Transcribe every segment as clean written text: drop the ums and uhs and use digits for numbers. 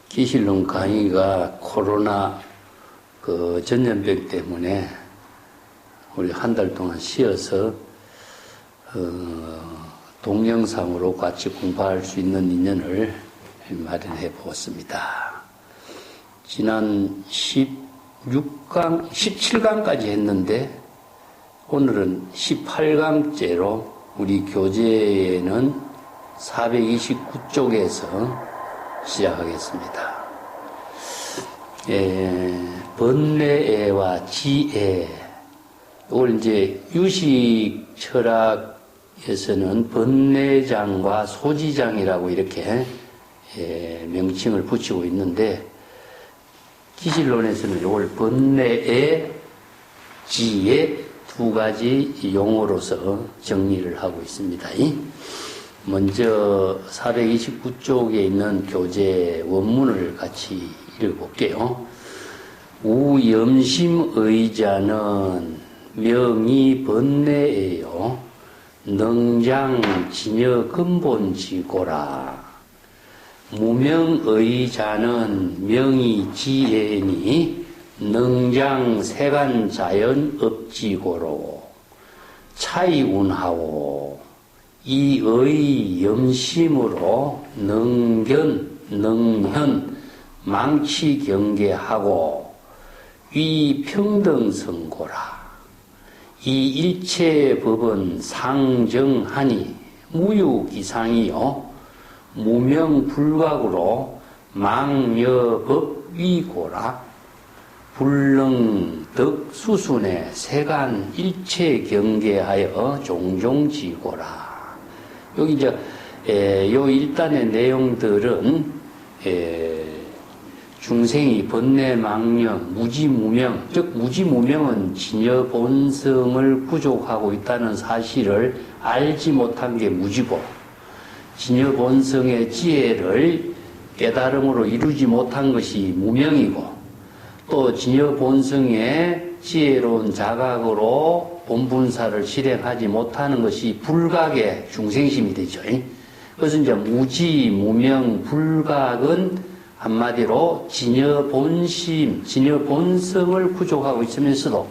기실론 강의가 코로나 전염병 때문에 우리 한 달 동안 쉬어서 동영상으로 같이 공부할 수 있는 인연을 마련해 보았습니다. 지난 16강, 17강까지 했는데 오늘은 18강째로 우리 교재에는 429쪽에서 시작하겠습니다. 번뇌애와 지애, 이걸 이제 유식 철학에서는 번뇌장과 소지장이라고 이렇게 명칭을 붙이고 있는데, 기실론에서는 이걸 번뇌애, 지애 두 가지 용어로서 정리를 하고 있습니다. 먼저 429쪽에 있는 교재 원문을 같이 읽어볼게요. 우염심의자는 명이 번뇌예요. 능장 진여 근본지고라. 무명의자는 명이 지혜니 능장 세간 자연 업지고로 차이운하오. 이의 염심으로 능현 망치 경계하고 위 평등성고라. 이 일체 법은 상정하니 무유기상이요 무명불각으로 망여법위고라. 불능덕 수순에 세간 일체 경계하여 종종지고라. 여기 이제 요 일단의 내용들은 중생이 번뇌망령, 무지무명, 즉 무지무명은 진여본성을 부족하고 있다는 사실을 알지 못한 게 무지고, 진여본성의 지혜를 깨달음으로 이루지 못한 것이 무명이고, 또 진여본성의 지혜로운 자각으로 본분사를 실행하지 못하는 것이 불각의 중생심이 되죠. 그래서 이제 무지, 무명, 불각은 한마디로 진여본심, 진여본성을 부족하고 있으면서도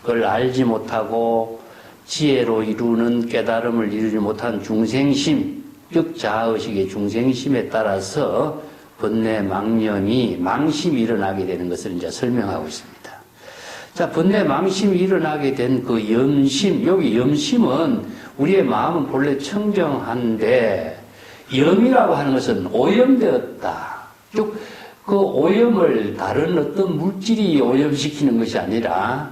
그걸 알지 못하고 지혜로 이루는 깨달음을 이루지 못한 중생심, 즉 자아의식의 중생심에 따라서 번뇌 망념이 망심이 일어나게 되는 것을 이제 설명하고 있습니다. 자, 번뇌 망심이 일어나게 된 그 염심, 여기 염심은 우리의 마음은 본래 청정한데 염이라고 하는 것은 오염되었다. 즉, 그 오염을 다른 어떤 물질이 오염시키는 것이 아니라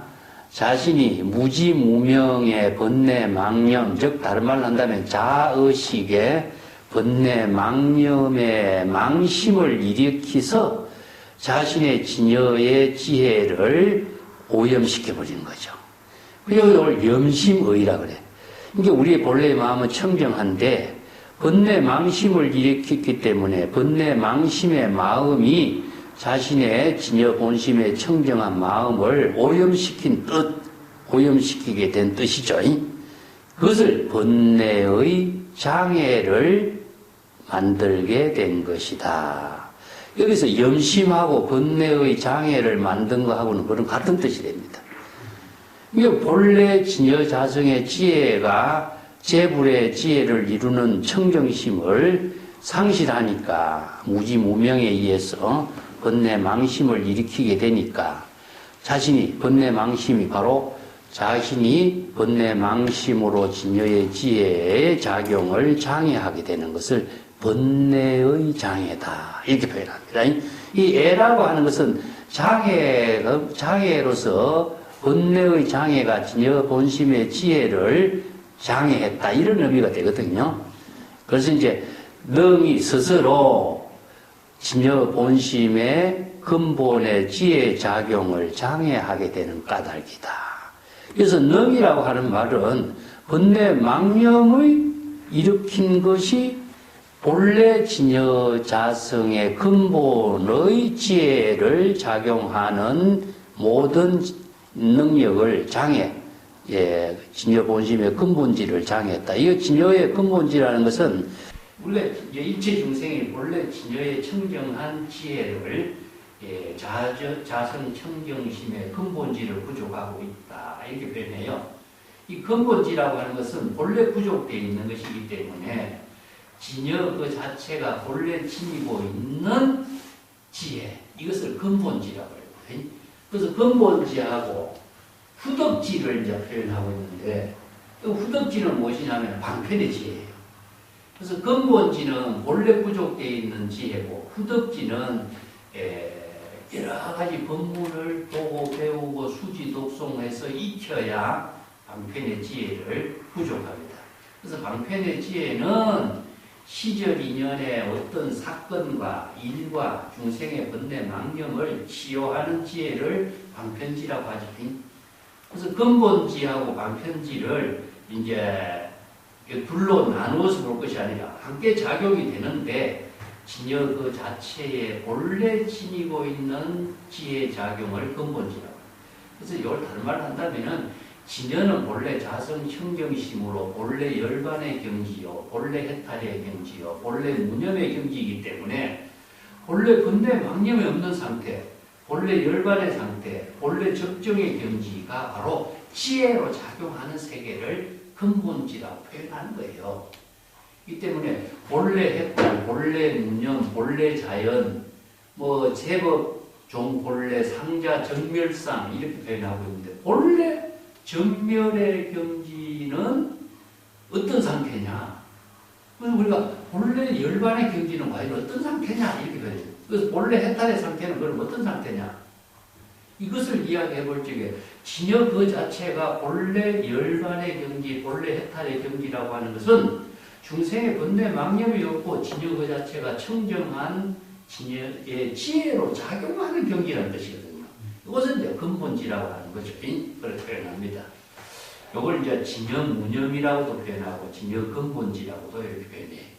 자신이 무지무명의 번뇌 망념, 즉 다른 말로 한다면 자의식의 번뇌 망념의 망심을 일으키서 자신의 진여의 지혜를 오염시켜버리는 거죠. 이걸 염심의라 그래. 이게 우리의 본래의 마음은 청정한데 번뇌 망심을 일으켰기 때문에 번뇌 망심의 마음이 자신의 진여 본심의 청정한 마음을 오염시킨 뜻, 오염시키게 된 뜻이죠. 그것을 번뇌의 장애를 만들게 된 것이다. 여기서 염심하고 번뇌의 장애를 만든 것하고는 그런 같은 뜻이 됩니다. 이게 본래 진여자성의 지혜가 재불의 지혜를 이루는 청정심을 상실하니까 무지무명에 의해서 번뇌망심을 일으키게 되니까 자신이 번뇌망심이 바로 자신이 번뇌망심으로 진여의 지혜의 작용을 장애하게 되는 것을 번뇌의 장애다 이렇게 표현합니다. 이 애라고 하는 것은 장애로서 번뇌의 장애가 진여 본심의 지혜를 장애했다 이런 의미가 되거든요. 그래서 이제 능이 스스로 진여 본심의 근본의 지혜 작용을 장애하게 되는 까닭이다. 그래서 능이라고 하는 말은 번뇌 망념의 일으킨 것이 본래 진여 자성의 근본의 지혜를 작용하는 모든 능력을 장애, 진여 본심의 근본질을 장애했다. 이 진여의 근본질이라는 것은 우리가 일체 중생이 본래 진여의 청정한 지혜를 자성 청정심의 근본질을 부족하고 있다. 이렇게 표현해요. 이 근본질이라고 하는 것은 본래 부족되어 있는 것이기 때문에 진여 그 자체가 본래 지니고 있는 지혜, 이것을 근본지라고 해요. 그래서 근본지하고 후덕지를 이제 표현하고 있는데, 그 후덕지는 무엇이냐면 방편의 지혜예요. 그래서 근본지는 본래 부족되어 있는 지혜고, 후덕지는 여러 가지 법문을 보고 배우고 수지 독송해서 익혀야 방편의 지혜를 부족합니다. 그래서 방편의 지혜는 시절 인연의 어떤 사건과 일과 중생의 번뇌 망념을 치유하는 지혜를 방편지라고 하죠. 그래서 근본지하고 방편지를 이제 둘로 나누어서 볼 것이 아니라 함께 작용이 되는데, 진여 그 자체에 본래 지니고 있는 지혜 작용을 근본지라고 해요. 그래서 이걸 다른 말로 한다면은 진여는 본래 자성 청정심으로 본래 열반의 경지요, 본래 해탈의 경지요, 본래 무념의 경지이기 때문에 본래 번뇌 망념이 없는 상태, 본래 열반의 상태, 본래 적정의 경지가 바로 지혜로 작용하는 세계를 근본지라고 표현하는 거예요. 이 때문에 본래 해탈, 본래 무념, 본래 자연, 제법 종 본래 상자 정멸상 이렇게 표현하고 있는데, 본래 정멸의 경지는 어떤 상태냐? 그래서 우리가 본래 열반의 경지는 과연 어떤 상태냐? 이렇게 표현해요. 그래서 본래 해탈의 상태는 그럼 어떤 상태냐? 이것을 이야기해 볼 적에 진여 그 자체가 본래 열반의 경지, 본래 해탈의 경지라고 하는 것은 중생의 번뇌 망념이 없고 진여 그 자체가 청정한 진여의 지혜로 작용하는 경지라는 뜻이거든요. 이것은 이제 근본지라고 하는 거죠. 그렇게 표현합니다. 이걸 이제 진여 무념이라고도 표현하고 진여 근본지라고도 이렇게 표현해요.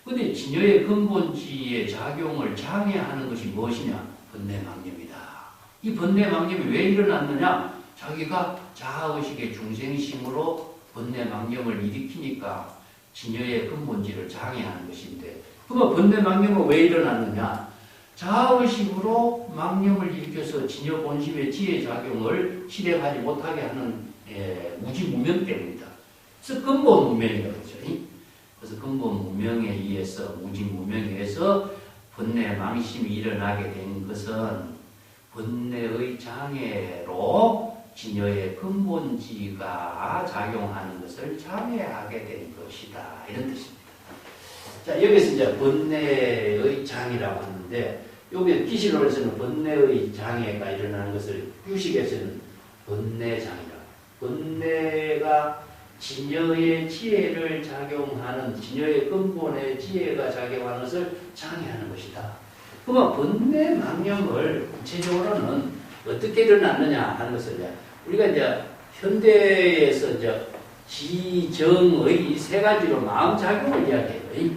그런데 진여의 근본지의 작용을 장애하는 것이 무엇이냐? 번뇌 망념이다. 이 번뇌 망념이 왜 일어났느냐? 자기가 자아의식의 중생심으로 번뇌 망념을 일으키니까 진여의 근본지를 장애하는 것인데, 그러면 번뇌 망념은 왜 일어났느냐? 자아의식으로 망념을 일으켜서 진여 본심의 지혜 작용을 실행하지 못하게 하는 무지무명 때문이다. 그래서 근본 무명이라고 그러죠. 그래서 근본 무명에 의해서, 무지무명에 의해서 번뇌 망심이 일어나게 된 것은 번뇌의 장애로 진여의 근본지가 작용하는 것을 장애하게 된 것이다. 이런 뜻입니다. 자, 여기서 이제 번뇌의 장이라고 하는데, 여기 기실론에서는 번뇌의 장애가 일어나는 것을, 유식에서는 번뇌장이라고. 번뇌가 진여의 지혜를 작용하는, 진여의 근본의 지혜가 작용하는 것을 장애하는 것이다. 그러면 번뇌 망념을 구체적으로는 어떻게 일어났느냐 하는 것을 우리가 이제 현대에서 이제 지정의 이 세 가지로 마음작용을 이야기해요.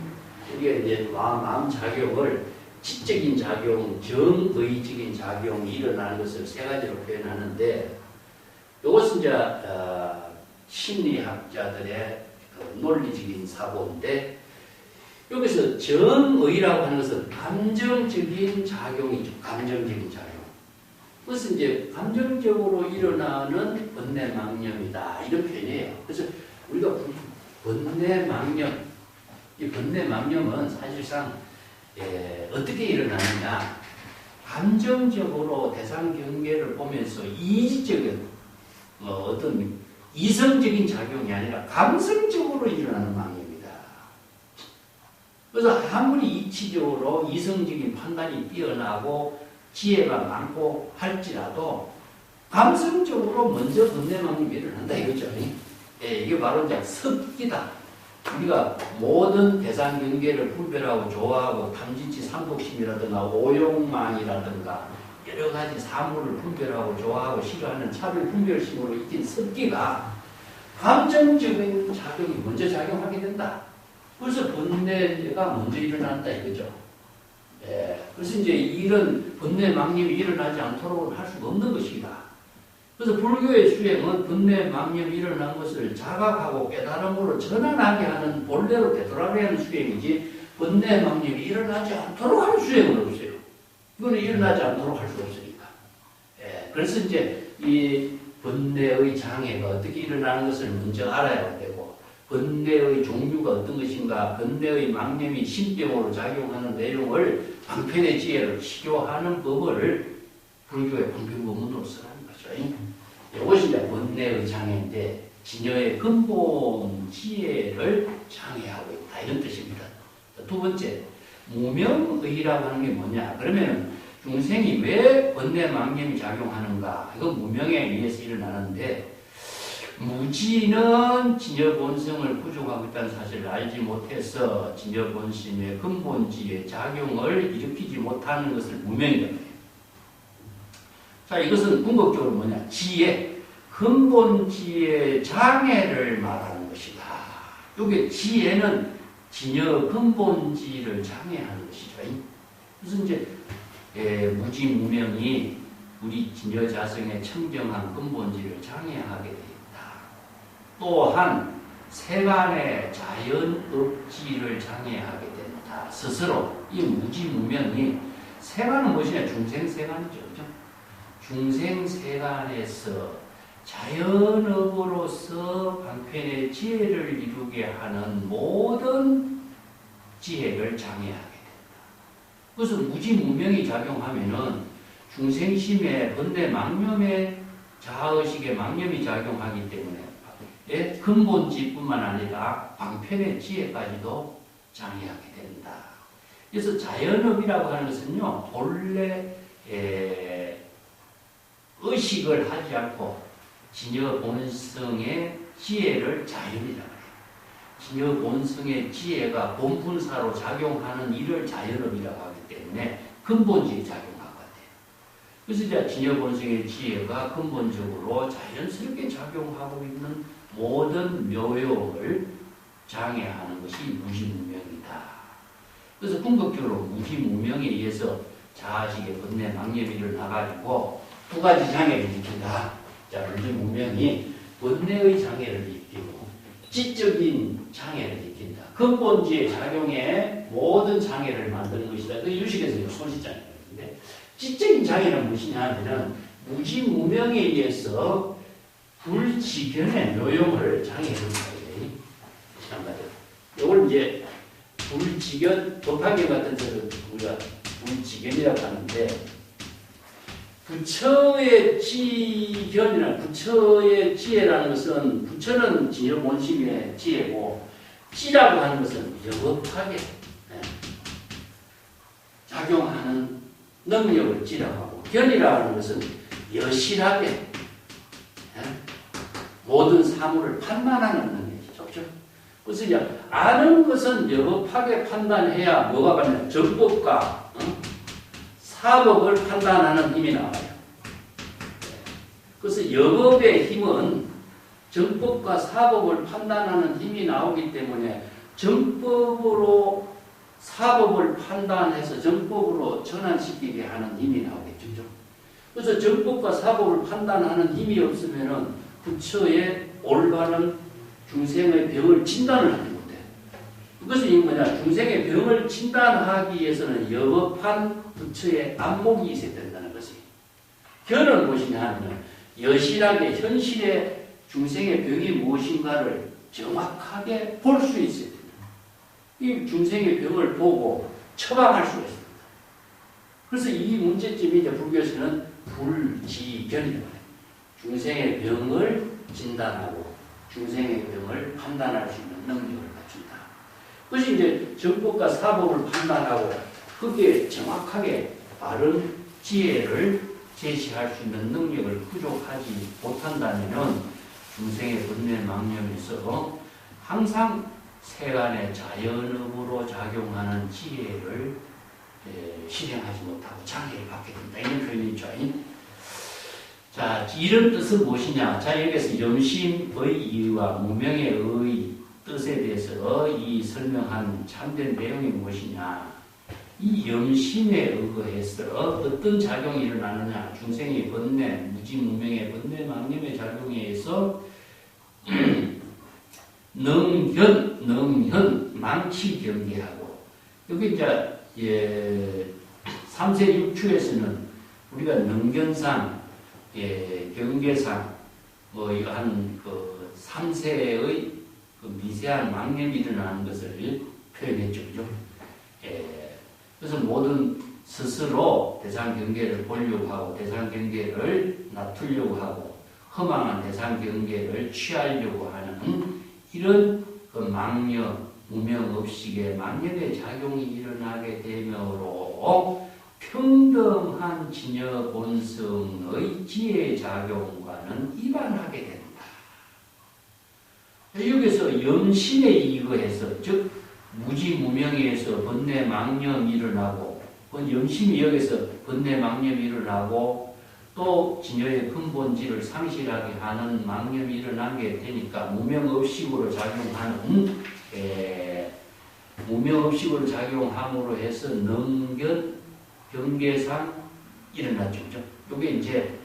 우리가 이제 마음작용을 지적인 작용, 정의적인 작용이 일어나는 것을 세 가지로 표현하는데, 이것은 이제 심리학자들의 논리적인 사고인데, 여기서 정의라고 하는 것은 감정적인 작용이죠. 감정적인 작용. 그것은 이제 감정적으로 일어나는 번뇌 망념이다. 이런 표현이에요. 그래서 우리가 번뇌 망념, 이 번뇌 망념은 사실상 어떻게 일어나느냐? 감정적으로 대상 경계를 보면서 이지적인 어떤 이성적인 작용이 아니라 감성적으로 일어나는 망념이다. 그래서 아무리 이치적으로 이성적인 판단이 뛰어나고 지혜가 많고 할지라도 감성적으로 먼저 번뇌 망념이 일어난다 이거죠. 이게 바로 이제 습기다. 우리가 모든 대상 경계를 분별하고 좋아하고 탐진치 삼독심이라든가 오용망이라든가 여러 가지 사물을 분별하고 좋아하고 싫어하는 차별 분별심으로 익힌 습기가 감정적인 작용이 먼저 작용하게 된다. 그래서 번뇌가 먼저 일어난다 이거죠. 그래서 이제 이런 번뇌 망념이 일어나지 않도록 할 수가 없는 것이다. 그래서 불교의 수행은 번뇌, 망념이 일어난 것을 자각하고 깨달음으로 전환하게 하는 본래로 되돌아가게 하는 수행이지 번뇌, 망념이 일어나지 않도록 하는 수행은 없어요. 이거는 일어나지 않도록 할 수 없으니까. 예, 그래서 이제 이 번뇌의 장애가 어떻게 일어나는 것을 먼저 알아야 되고 번뇌의 종류가 어떤 것인가, 번뇌의 망념이 신병으로 작용하는 내용을 방편의 지혜를 식교하는 법을 불교의 방편법문으로 쓰라는 거죠. 이것이 이제 번뇌의 장애인데 진여의 근본 지혜를 장애하고 있다 이런 뜻입니다. 두 번째, 무명의라고 하는 게 뭐냐? 그러면 중생이 왜 번뇌 망념이 작용하는가? 이건 무명에 의해서 일어나는데 무지는 진여 본성을 부족하고 있다는 사실을 알지 못해서 진여 본심의 근본지의 작용을 일으키지 못하는 것을 무명이라고 해요. 자, 이것은 궁극적으로 뭐냐? 지혜, 근본지의 장애를 말하는 것이다. 이게 지혜는 진여 근본지를 장애하는 것이죠. 그래서 이제 무지무명이 우리 진여 자성의 청정한 근본지를 장애하게 되었다. 또한 세간의 자연업지를 장애하게 된다. 스스로 이 무지무명이 세간은 무엇이냐? 중생세간이죠. 그렇죠? 중생세간에서 자연업으로서 방편의 지혜를 이루게 하는 모든 지혜를 장애하게 된다. 그래서 무지무명이 작용하면은 중생심의 번뇌 망념의 자아의식의 망념이 작용하기 때문에 근본지뿐만 아니라 방편의 지혜까지도 장애하게 된다. 그래서 자연업이라고 하는 것은요, 본래 의식을 하지 않고 진여 본성의 지혜를 자연이라고 해요. 진여 본성의 지혜가 본분사로 작용하는 일을 자연업이라고 하기 때문에 근본지에 작용하거든요. 그래서 이제 진여 본성의 지혜가 근본적으로 자연스럽게 작용하고 있는 모든 묘욕을 장애하는 것이 무지무명이다. 그래서 궁극적으로 무지무명에 의해서 자아식의 번뇌 망념이 일어나가지고 두 가지 장애를 일으킨다. 자, 무지무명이 번뇌의 장애를 일으키고 지적인 장애를 일으킨다. 근본지의 작용에 모든 장애를 만드는 것이다. 그 유식에서 소시장애인데 지적인 장애는 무엇이냐 하면은 무지무명에 의해서 불지견의 묘용을 장애하는 거예요. 이걸 이제 불지견, 도파견 같은 데를 우리가 불지견이라고 하는데 부처의 지견이나 부처의 지혜라는 것은 부처는 진여 본심의 지혜고 지라고 하는 것은 여겁하게 작용하는 능력을 지라고 하고 견이라고 하는 것은 여실하게 모든 사물을 판단하는 능력이죠. 그렇죠? 그래서 이제 아는 것은 여겁하게 판단해야 뭐가 가냐? 정법과 사법을 판단하는 힘이 나와요. 그래서 여법의 힘은 정법과 사법을 판단하는 힘이 나오기 때문에 정법으로 사법을 판단해서 정법으로 전환시키게 하는 힘이 나오겠죠. 그래서 정법과 사법을 판단하는 힘이 없으면은 부처의 올바른 중생의 병을 진단을 하지 못해. 그것은 이 뭐냐? 중생의 병을 진단하기 위해서는 여법한 부처의 안목이 있어야 된다는 것이. 견은 무엇이냐 하면 여실하게 현실의 중생의 병이 무엇인가를 정확하게 볼 수 있어야 된다. 이 중생의 병을 보고 처방할 수가 있습니다. 그래서 이 문제점이 이제 불교에서는 불지견이라고 해요. 중생의 병을 진단하고 중생의 병을 판단할 수 있는 능력을 갖춘다. 그것이 이제 정법과 사법을 판단하고 거기에 정확하게 바른 지혜를 제시할 수 있는 능력을 부족하지 못한다면 중생의 번뇌 망념에서 항상 세간의 자연업으로 작용하는 지혜를 실행하지 못하고 장애를 받게 된다. 이런 표현이 있죠. 자, 이런 뜻은 무엇이냐? 자, 여기서 염심의 이유와 무명의 의 뜻에 대해서 이 설명한 참된 내용이 무엇이냐? 이 염심에 의거해서 어떤 작용이 일어나느냐. 중생의 번뇌, 무지무명의 번뇌, 망념의 작용에 의해서 능현, 망치 경계하고, 여기 이제, 3세 6추에서는 우리가 능견상, 경계상, 그 3세의 그 미세한 망념이 일어나는 것을 표현했죠. 그죠? 그래서 모든 스스로 대상 경계를 보려고 하고, 대상 경계를 낮추려고 하고, 허망한 대상 경계를 취하려고 하는 이런 그 망념, 무명업식의 망념의 작용이 일어나게 되므로 평등한 진여 본성의 지혜 작용과는 이반하게 된다. 여기서 염심에 의거해서, 즉 무지무명에서 번뇌 망념이 일어나고, 염심이 여기서 번뇌 망념이 일어나고, 또 진여의 근본질을 상실하게 하는 망념이 일어나게 되니까 무명업식으로 작용하는, 무명업식으로 작용함으로 해서 능견, 경계상 일어났죠. 그죠? 요게 이제,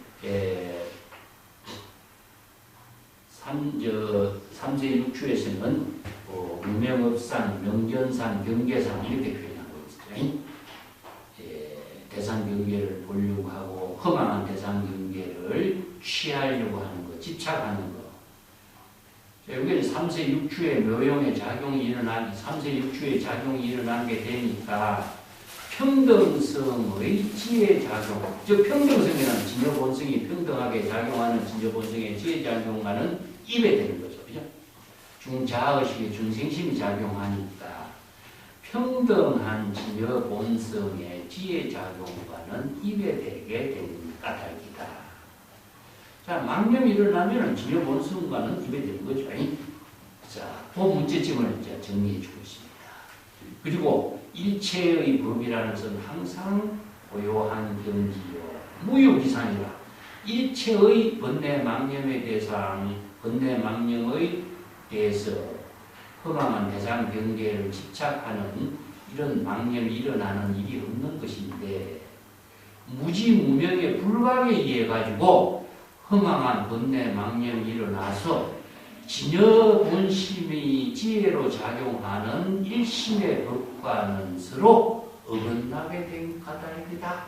3세 6추에서는 무명업상, 명견상, 경계상 이렇게 표현하고 있어요. 대상 경계를 보려고 하고 허망한 대상 경계를 취하려고 하는 것, 집착하는 것. 여기는 3세 6추의 묘용의 작용이 3세 6추의 작용이 일어나게 되니까 평등성의 지혜 작용, 즉 평등성이라는 진여 본성이 평등하게 작용하는 진여 본성의 지혜 작용과는 입에 되는 거죠. 그죠? 중자의식의 중생심이 작용하니까 평등한 진여 본성의 지혜 작용과는 입에 되게 되는 까닭이다. 자, 망념이 일어나면 진여 본성과는 입에 되는 거죠. 자, 그 문제점을 이제 정리해 주고 있습니다. 그리고 일체의 법이라는 것은 항상 고요한 경지요, 무유기상이라. 일체의 번뇌 망념의 대상, 번뇌 망념의 대해서 허망한 대상 경계를 집착하는 이런 망념이 일어나는 일이 없는 것인데, 무지무명의 불각에 의해 가지고 허망한 번뇌 망념이 일어나서 진여 본심이 지혜로 작용하는 일심의 법과는 서로 어긋나게 된 까닭이다.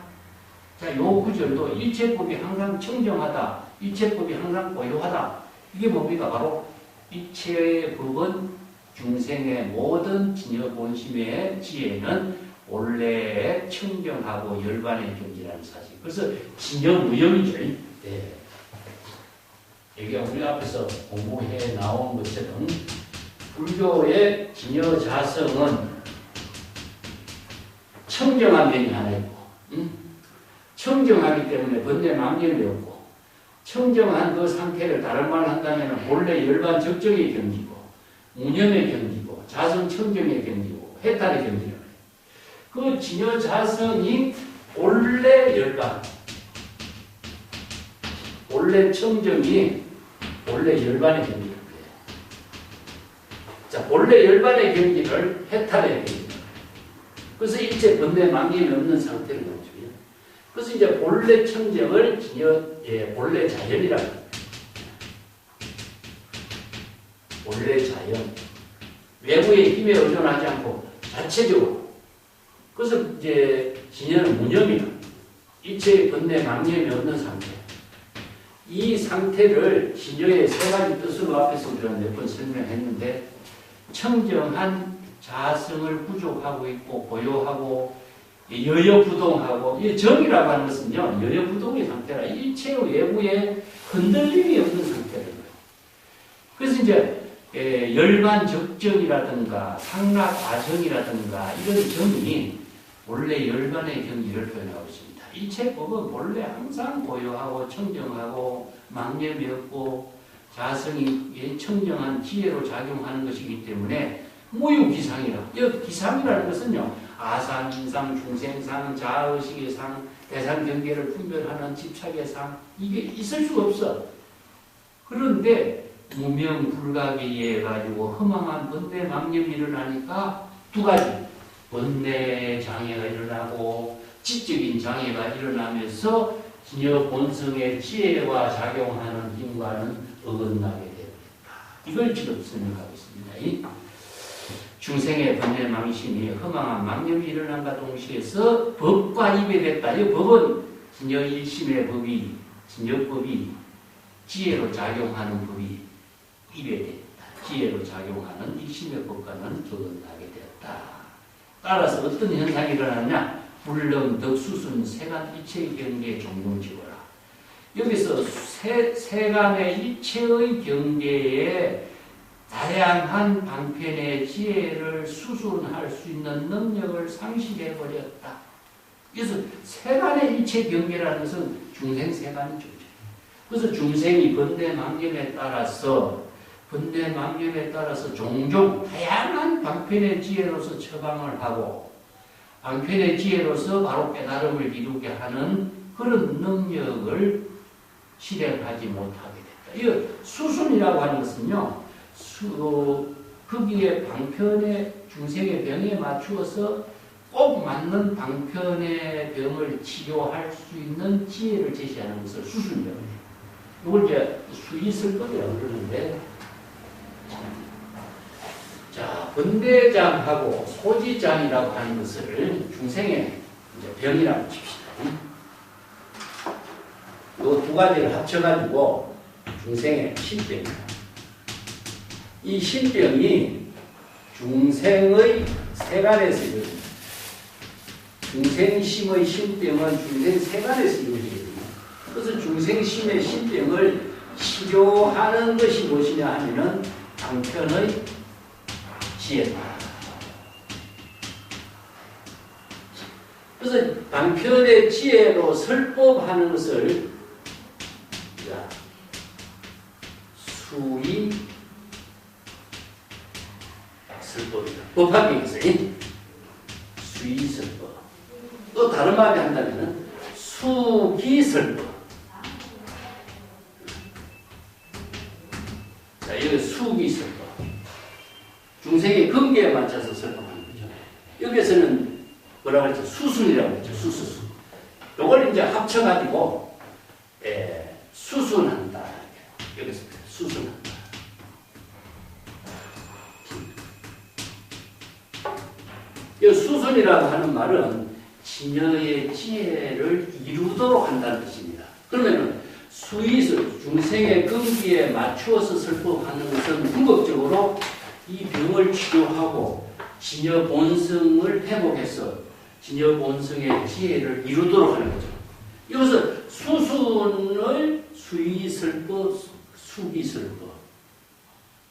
자, 요 구절도 일체법이 항상 청정하다, 일체법이 항상 고요하다. 이게 뭡니까? 바로 일체의 법은 중생의 모든 진여 본심의 지혜는 원래 청정하고 열반의 경지라는 사실. 그래서 진여 무형이죠. 네. 여기 우리 앞에서 공부해 나온 것처럼 불교의 진여 자성은 청정한 면이 하나 있고, 청정하기 때문에 번뇌 망념이 없고, 청정한 그 상태를 다른 말로 한다면 본래 열반 적정의 경지고, 무념의 경지고, 자성 청정의 경지고, 해탈의 경지라고 해요. 그 진여 자성이 본래 열반, 본래 청정이 본래 열반의 경지라고 해요. 자, 본래 열반의 경지를 해탈의 경지. 그래서 일체 번뇌 망념이 없는 상태를 놓죠. 그래서 이제 본래 청정을 본래 자연이라고 합니다. 본래 자연. 외부의 힘에 의존하지 않고 자체적으로. 그래서 이제 진여는 무념이다. 일체의 번뇌 망념이 없는 상태. 이 상태를 진여의 세 가지 뜻으로 앞에서 우리가 몇 번 설명했는데, 청정한 자성을 부족하고 있고 고요하고 여여부동하고, 이 정이라고 하는 것은요, 여여부동의 상태라 일체의 외부에 흔들림이 없는 상태라는 거예요. 그래서 이제 열반 적정이라든가 상락 아정이라든가 이런 정이 원래 열반의 경지를 표현하고 있습니다. 일체법은 원래 항상 고요하고 청정하고 망념이 없고 자성이 청정한 지혜로 작용하는 것이기 때문에 무유기상이라. 이 기상이라는 것은요, 아상, 인상, 중생상, 자의식의 상, 대상 경계를 분별하는 집착의 상, 이게 있을 수가 없어. 그런데 무명 불각에 의해 가지고 허망한 번뇌 망념이 일어나니까 두 가지, 번뇌 장애가 일어나고 지적인 장애가 일어나면서 진여 본성의 지혜와 작용하는 힘과는 어긋나게 됩니다. 이걸 지금 설명하고 있습니다. 중생의 번뇌 망심이 허망한 망념이 일어난과 동시에서 법과 이별했다. 이 법은 진여 일심의 법이, 진여법이 지혜로 작용하는 법이 이별됐다. 지혜로 작용하는 일심의 법과는 어긋나게 되었다. 따라서 어떤 현상이 일어나느냐? 불능, 덕수순, 세간 일체의 경계에 종종 지어라. 여기서 세간의 일체의 경계에 다양한 방편의 지혜를 수순할 수 있는 능력을 상실해버렸다. 그래서 세간의 일체 경계라는 것은 중생 세간이죠. 그래서 중생이 번뇌망념에 따라서 종종 다양한 방편의 지혜로서 처방을 하고 방편의 지혜로서 바로 깨달음을 이루게 하는 그런 능력을 실행하지 못하게 됐다. 이 수순이라고 하는 것은요, 거기에 방편의 중생의 병에 맞추어서 꼭 맞는 방편의 병을 치료할 수 있는 지혜를 제시하는 것을 수순이라고 해요. 이걸 이제 수의설법이라고 그러는데, 자, 번뇌장하고 소지장이라고 하는 것을 중생의 이제 병이라고 칩시다. 이 두 가지를 합쳐가지고 중생의 신병이다. 이 신병이 중생의 세간에서 이루어집니다. 중생심의 신병은 중생 세간에서 이루어지거든요. 그래서 중생심의 신병을 치료하는 것이 무엇이냐 하면은 방편의 지혜다. 그래서 방편의 지혜로 설법하는 것을 수의 설법이다. 법학에서 수의설법. 또 다른 말로 한다면 수기설법. 자, 여기 수기설법. 중생의 근기에 맞춰서 설법하는 거죠. 여기에서는 뭐라고 했죠? 수순이라고 했죠. 수순. 이걸 이제 합쳐가지고 수순한다. 여기서 수순한다. 이 수순이라고 하는 말은 진여의 지혜를 이루도록 한다는 뜻입니다. 그러면은 수의술, 중생의 근기에 맞추어서 설법하는 것은 궁극적으로 이 병을 치료하고 진여 본성을 회복해서 진여 본성의 지혜를 이루도록 하는 거죠. 이것은 수순을 수의설법, 수기설법.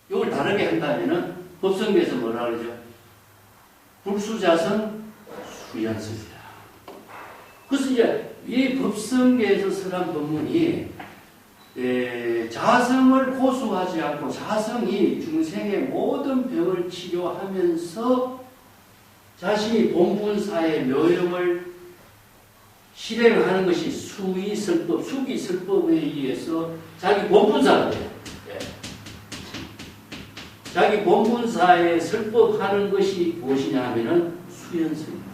이걸 다르게 한다면은 법성계에서 뭐라 그러죠? 불수자성 수연성이다. 그래서 이제 이 법성계에서 설한 법문이 자성을 고수하지 않고 자성이 중생의 모든 병을 치료하면서 자신이 본분사의 묘용을 실행하는 것이 수의설법, 수기설법에 의해서 자기 본분사가 돼요. 자기 본분사에 설법하는 것이 무엇이냐 하면은 수연성입니다.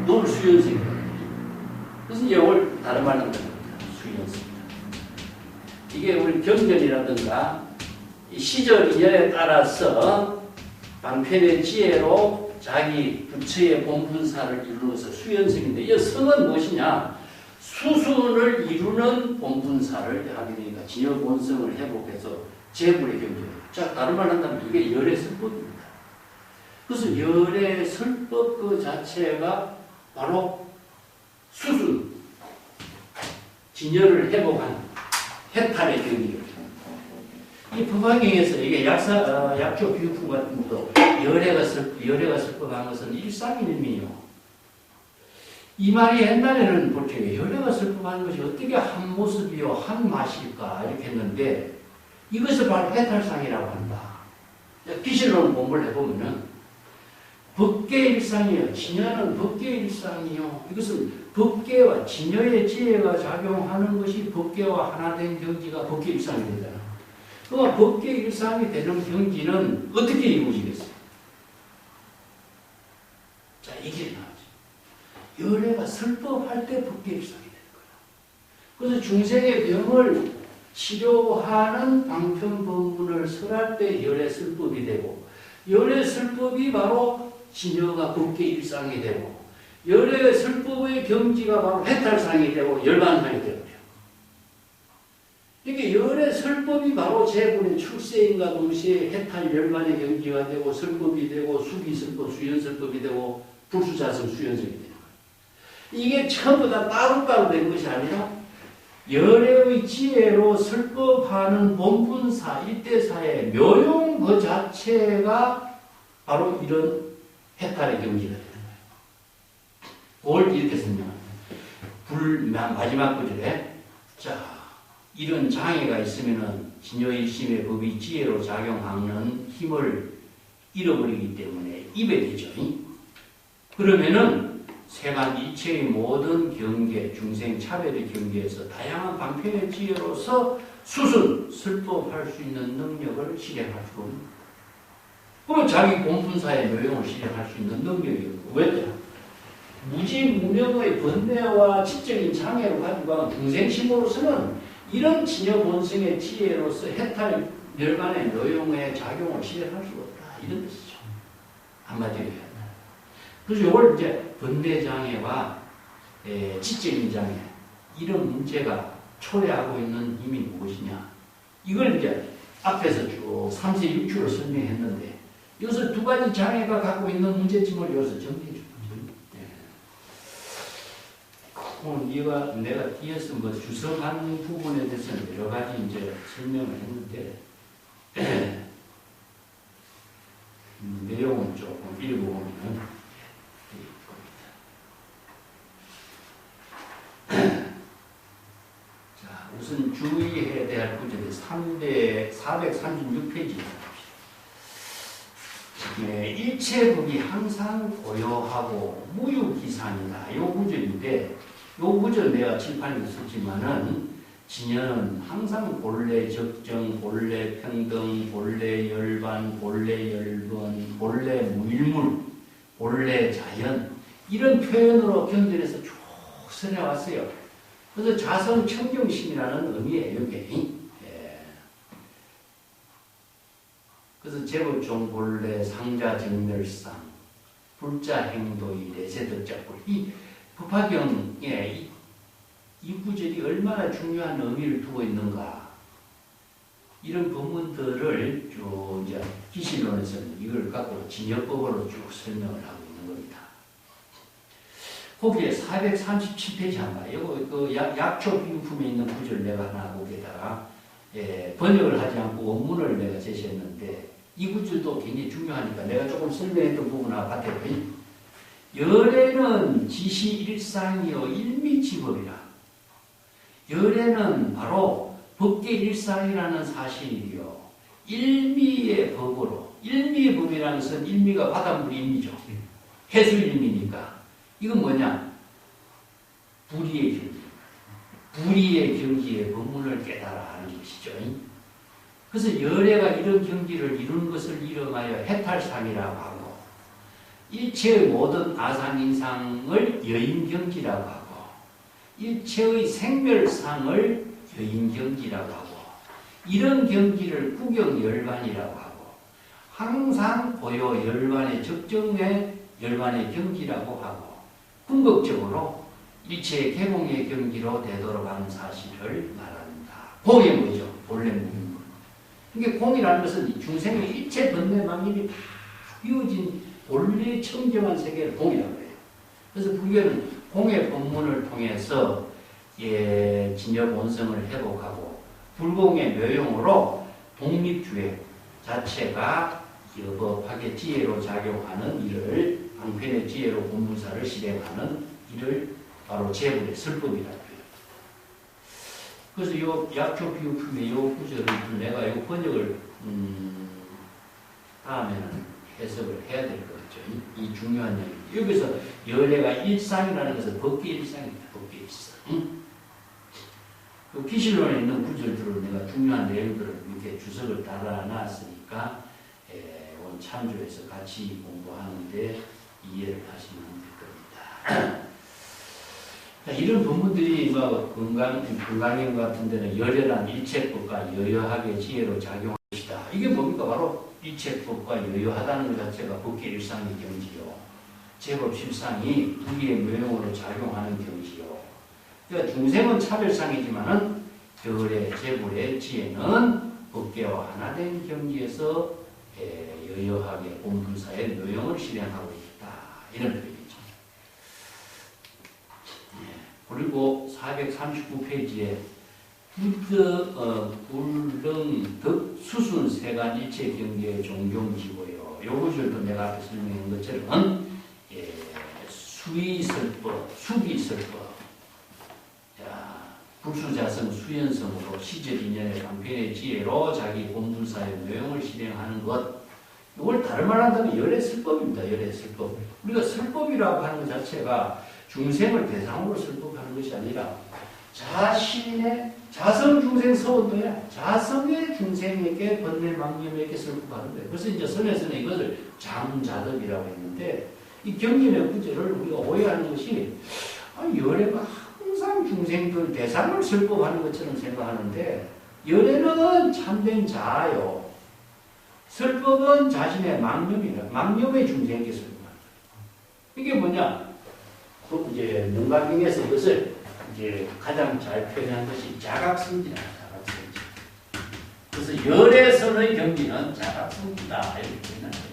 늘 수연성입니다. 그래서 이걸 다른 말로 합니다. 수연성입니다. 이게 우리 경전이라든가 시절 인연에 따라서 방편의 지혜로 자기 부처의 본분사를 이루어서 수연성인데 이 성은 무엇이냐? 수순을 이루는 본분사를 하게 되니까 진여 본성을 회복해서 재불의 경전. 자, 다른 말 한다면 이게 열의 설법입니다. 그래서 열의 설법 그 자체가 바로 수순, 진여를 회복한 해탈의 경지를. 이 법화경에서 이게 약조 비유품 같은 것도 열애가 설법한 것은 일상일미요. 이 말이 옛날에는 보통 열애가 설법한 것이 어떻게 한 모습이요, 한 맛일까 이렇게 했는데 이것을 바로 해탈상이라고 한다. 기실로는 공부를 해보면은 법계의 일상이요. 진여는 법계의 일상이요. 이것은 법계와 진여의 지혜가 작용하는 것이 법계와 하나 된 경지가 법계의 일상이 되잖아. 그러면 법계의 일상이 되는 경지는 어떻게 이루어지겠어요? 열애가 설법할 때 법계일상이 되는 거야. 그래서 중생의 병을 치료하는 방편법문을 설할 때 열애 설법이 되고, 열애 설법이 바로 진여가 법계일상이 되고, 열애 설법의 경지가 바로 해탈상이 되고 열반상이 되고, 이게 열의 설법이 바로 제군의 출세인과 동시에 해탈 열반의 경지가 되고 설법이 되고 수기설법, 수연설법이 되고 불수자성, 수연설이 되는 거예요. 이게 전부 다 따로따로 된 것이 아니라 열의 지혜로 설법하는 본분사, 일대사의 묘용 그 자체가 바로 이런 해탈의 경지가 되는 거예요. 그걸 이렇게 설명합니다. 마지막 구절에 자, 이런 장애가 있으면은 진여일심의 법이 지혜로 작용하는 힘을 잃어버리기 때문에 입에 되죠. 그러면은 세간 이체의 모든 경계, 중생 차별의 경계에서 다양한 방편의 지혜로서 수순, 설법할 수 있는 능력을 실행할 수 없는. 그럼 자기 본분사의 묘용을 실행할 수 있는 능력이 왜? 무지무명의 번뇌와 지적인 장애를 가지고 중생심으로서는 이런 진여 본성의 지혜로서 해탈 열반의 묘용의 작용을 실행할 수가 없다. 이런 뜻이죠. 한마디로 해야 한다. 그래서 이걸 이제 번뇌장애와 지적인 장애, 이런 문제가 초래하고 있는 힘이 무엇이냐. 이걸 이제 앞에서 쭉 3세 6주로 설명했는데, 여기서 두 가지 장애가 갖고 있는 문제점을 여기서 정리해 줍니다. 이가 내가 뒤에서 뭐 주석한 부분에 대해서는 여러 가지 이제 설명을 했는데, 내용은 조금 읽어보면 자, 우선 주의해야 될 구절이 436페이지입니다. 네, 일체법이 항상 고요하고 무유기산이다. 이 구절인데, 이 구절 내가 칠판에 썼지만은, 진여는 항상 본래 적정, 본래 평등, 본래 열반, 본래 열번, 본래 무일물, 본래 자연, 이런 표현으로 견뎌내서 쭉 설해왔어요. 그래서 자성 청정심이라는 의미예요, 이게. 그래서 제법종 본래 상자 정멸상, 불자 행도의 내세덕자불. 이 법화경에 이 구절이 얼마나 중요한 의미를 두고 있는가. 이런 부분들을 쭉 이제 기실론에서는 이걸 갖고 진여법으로 쭉 설명을 하고 있는 겁니다. 거기에 437페이지 한번, 이거 그 약초 비유품에 있는 구절 내가 하나 거기에다가 번역을 하지 않고 원문을 내가 제시했는데, 이 구절도 굉장히 중요하니까 내가 조금 설명했던 부분하고 같아요. 열애는 지시일상이요 일미지법이라. 열애는 바로 법계일상이라는 사실이요 일미의 법으로, 일미의 법이라는 것은 일미가 바닷물 일미죠. 해수일미니까. 이건 뭐냐? 불의의 경지. 불의의 경지의 법문을 깨달아 하는 것이죠. 그래서 열애가 이런 경지를 이루는 것을 이름하여 해탈상이라고 하고, 일체의 모든 아상인상을 여인경지라고 하고, 일체의 생멸상을 여인경지라고 하고, 이런 경지를 구경열반이라고 하고, 항상 고요 열반의 적정의 열반의 경지라고 하고, 궁극적으로 일체의 개공의 경지로 되돌아가는 사실을 말한다. 그게 뭐죠? 본래 무인물. 그러니까 공이라는 것은 중생의 일체 번뇌만님이 다 비워진 본래 청정한 세계를 공이라고 해요. 그래서 불교는 공의 법문을 통해서 진여 본성을 회복하고, 불공의 묘용으로 독립주의 자체가 여법하게 지혜로 작용하는 일을, 방편의 지혜로 본문사를 실행하는 일을 바로 제불의 설법이라고 해요. 그래서 이 약초 비유품의 이 구절을 내가 이 번역을 다음에는 해석을 해야 될 것 같죠. 이 중요한 얘기. 여기서 열애가 일상이라는 것은 법계일상입니다. 법계일상. 그 기실론에 있는 구절들을 내가 중요한 내용들을 이렇게 주석을 달아놨으니까 참조해서 같이 공부하는데 이해를 하시면 될 겁니다. 이런 본문들이 뭐 건강경 같은 데는 열연한 일체법과 여여하게 지혜로 작용할 것이다. 이게 뭡니까? 바로 일체법과 여여하다는 것 자체가 법계 일상의 경지요. 제법 실상이 부기의 묘용으로 작용하는 경지요. 그러니까 중생은 차별상이지만은 결의 재불의 지혜는 법계와 하나 된 경지에서 여여하게 본분사의 묘용을 실행하고 있다. 이런 표현이죠. 그리고 439페이지에 불능, 수순, 세간, 일체 경계의 종종지고요. 요 구절도 내가 앞에 설명한 것처럼 수의설법, 수기설법, 불수자성, 수연성으로 시절인연의 방편의 지혜로 자기 본분사의 묘용을 실행하는 것. 이걸 다른 말 한다면 열애설법입니다. 열애설법. 우리가 설법이라고 하는 것 자체가 중생을 대상으로 설법하는 것이 아니라 자신의 자성 중생 서원도야. 자성의 중생에게 번뇌 망념에게 설법하는 거예요. 그래서 이제 선에서는 이것을 장자덕이라고 했는데 이 경전의 구절을 우리가 오해하는 것이 열애가 항상 중생들 대상을 설법하는 것처럼 생각하는데 열애는 참된 자아요. 설법은 자신의 망념의 중생에게 설법하는 거예요. 이게 뭐냐? 이제 능가경에서 이것을 이제 가장 잘 표현한 것이 자각성지다. 자각성지. 그래서 열애선의 경지는 자각성지다. 이렇게 표현한 거예요.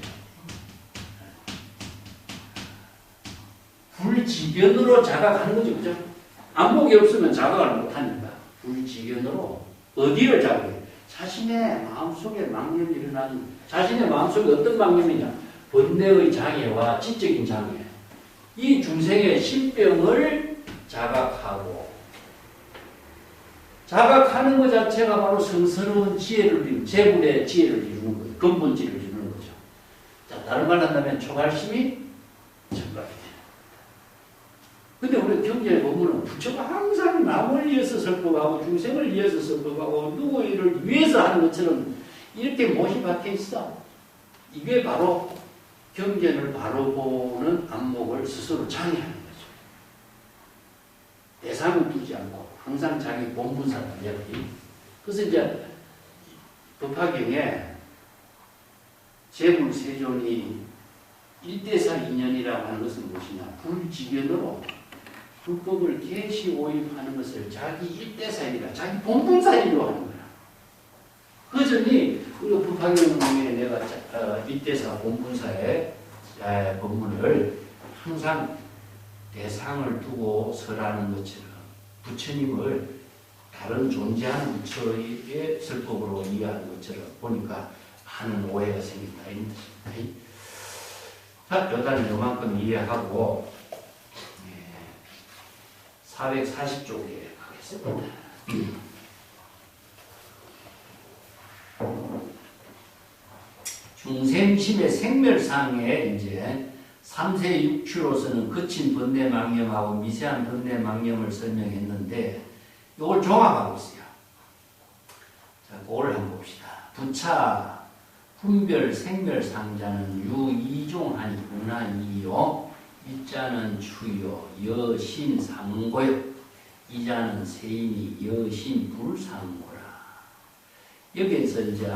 불지견으로 자각하는 거죠. 그죠? 안목이 없으면 자각을 못하니까. 불지견으로 어디를 자각해? 자신의 마음속에 망념이 일어나는, 자신의 마음속에 어떤 망념이냐? 번뇌의 장애와 지적인 장애. 이 중생의 신병을 자각하고, 자각하는 것 자체가 바로 성스러운 지혜를, 재불의 지혜를 이루는 거예요. 근본지를 이루는 거죠. 자, 다른 말 한다면 초갈심이 정각이 돼요. 근데 우리 경전에 보면은 부처가 항상 남을 위해서 설법하고 중생을 위해서 설법하고 누구를 위해서 하는 것처럼 이렇게 못이 박혀 있어. 이게 바로 경전을 바로 보는 안목을 스스로 장애하는 거죠. 대상을 두지 않고 항상 자기 본분사다. 그래서 이제 법화경에 재불세존이 1대4 인연이라고 하는 것은 무엇이냐? 불지견으로 불법을 계시 오입하는 것을 자기 1대4이라 자기 본분사이라고 하는 거야. 그 점이 우리가 법화경에 내가 1대4 본분사의 법문을 항상 대상을 두고 설하는 것처럼 부처님을 다른 존재하는 부처의 설법으로 이해하는 것처럼 보니까 많은 오해가 생긴다. 자, 여기까지 요만큼 이해하고 440쪽에 가겠습니다. 중생심의 생멸상에 이제 3세 6추로서는 거친 번뇌 망념하고 미세한 번뇌 망념을 설명했는데 이걸 종합하고 있어요. 자, 그걸 한번 봅시다. 부차 분별 생멸상자는 유이종하니 운한이요 이자는 추요 여신 상고요 이자는 세인이 여신 불상고라. 여기에서 이제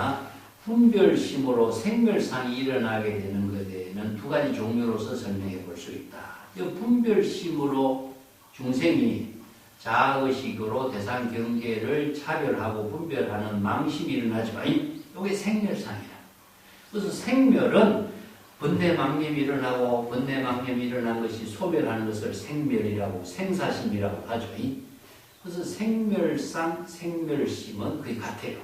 분별심으로 생멸상이 일어나게 되는 것에는 두 가지 종류로서 설명해 볼 수 있다. 이 분별심으로 중생이 자아의식으로 대상 경계를 차별하고 분별하는 망심이 일어나지만 이게 생멸상이야. 그래서 생멸은 번뇌망념이 일어나고 번뇌망념이 일어난 것이 소멸하는 것을 생멸이라고 생사심이라고 하죠. 그래서 생멸상, 생멸심은 그게 같아요.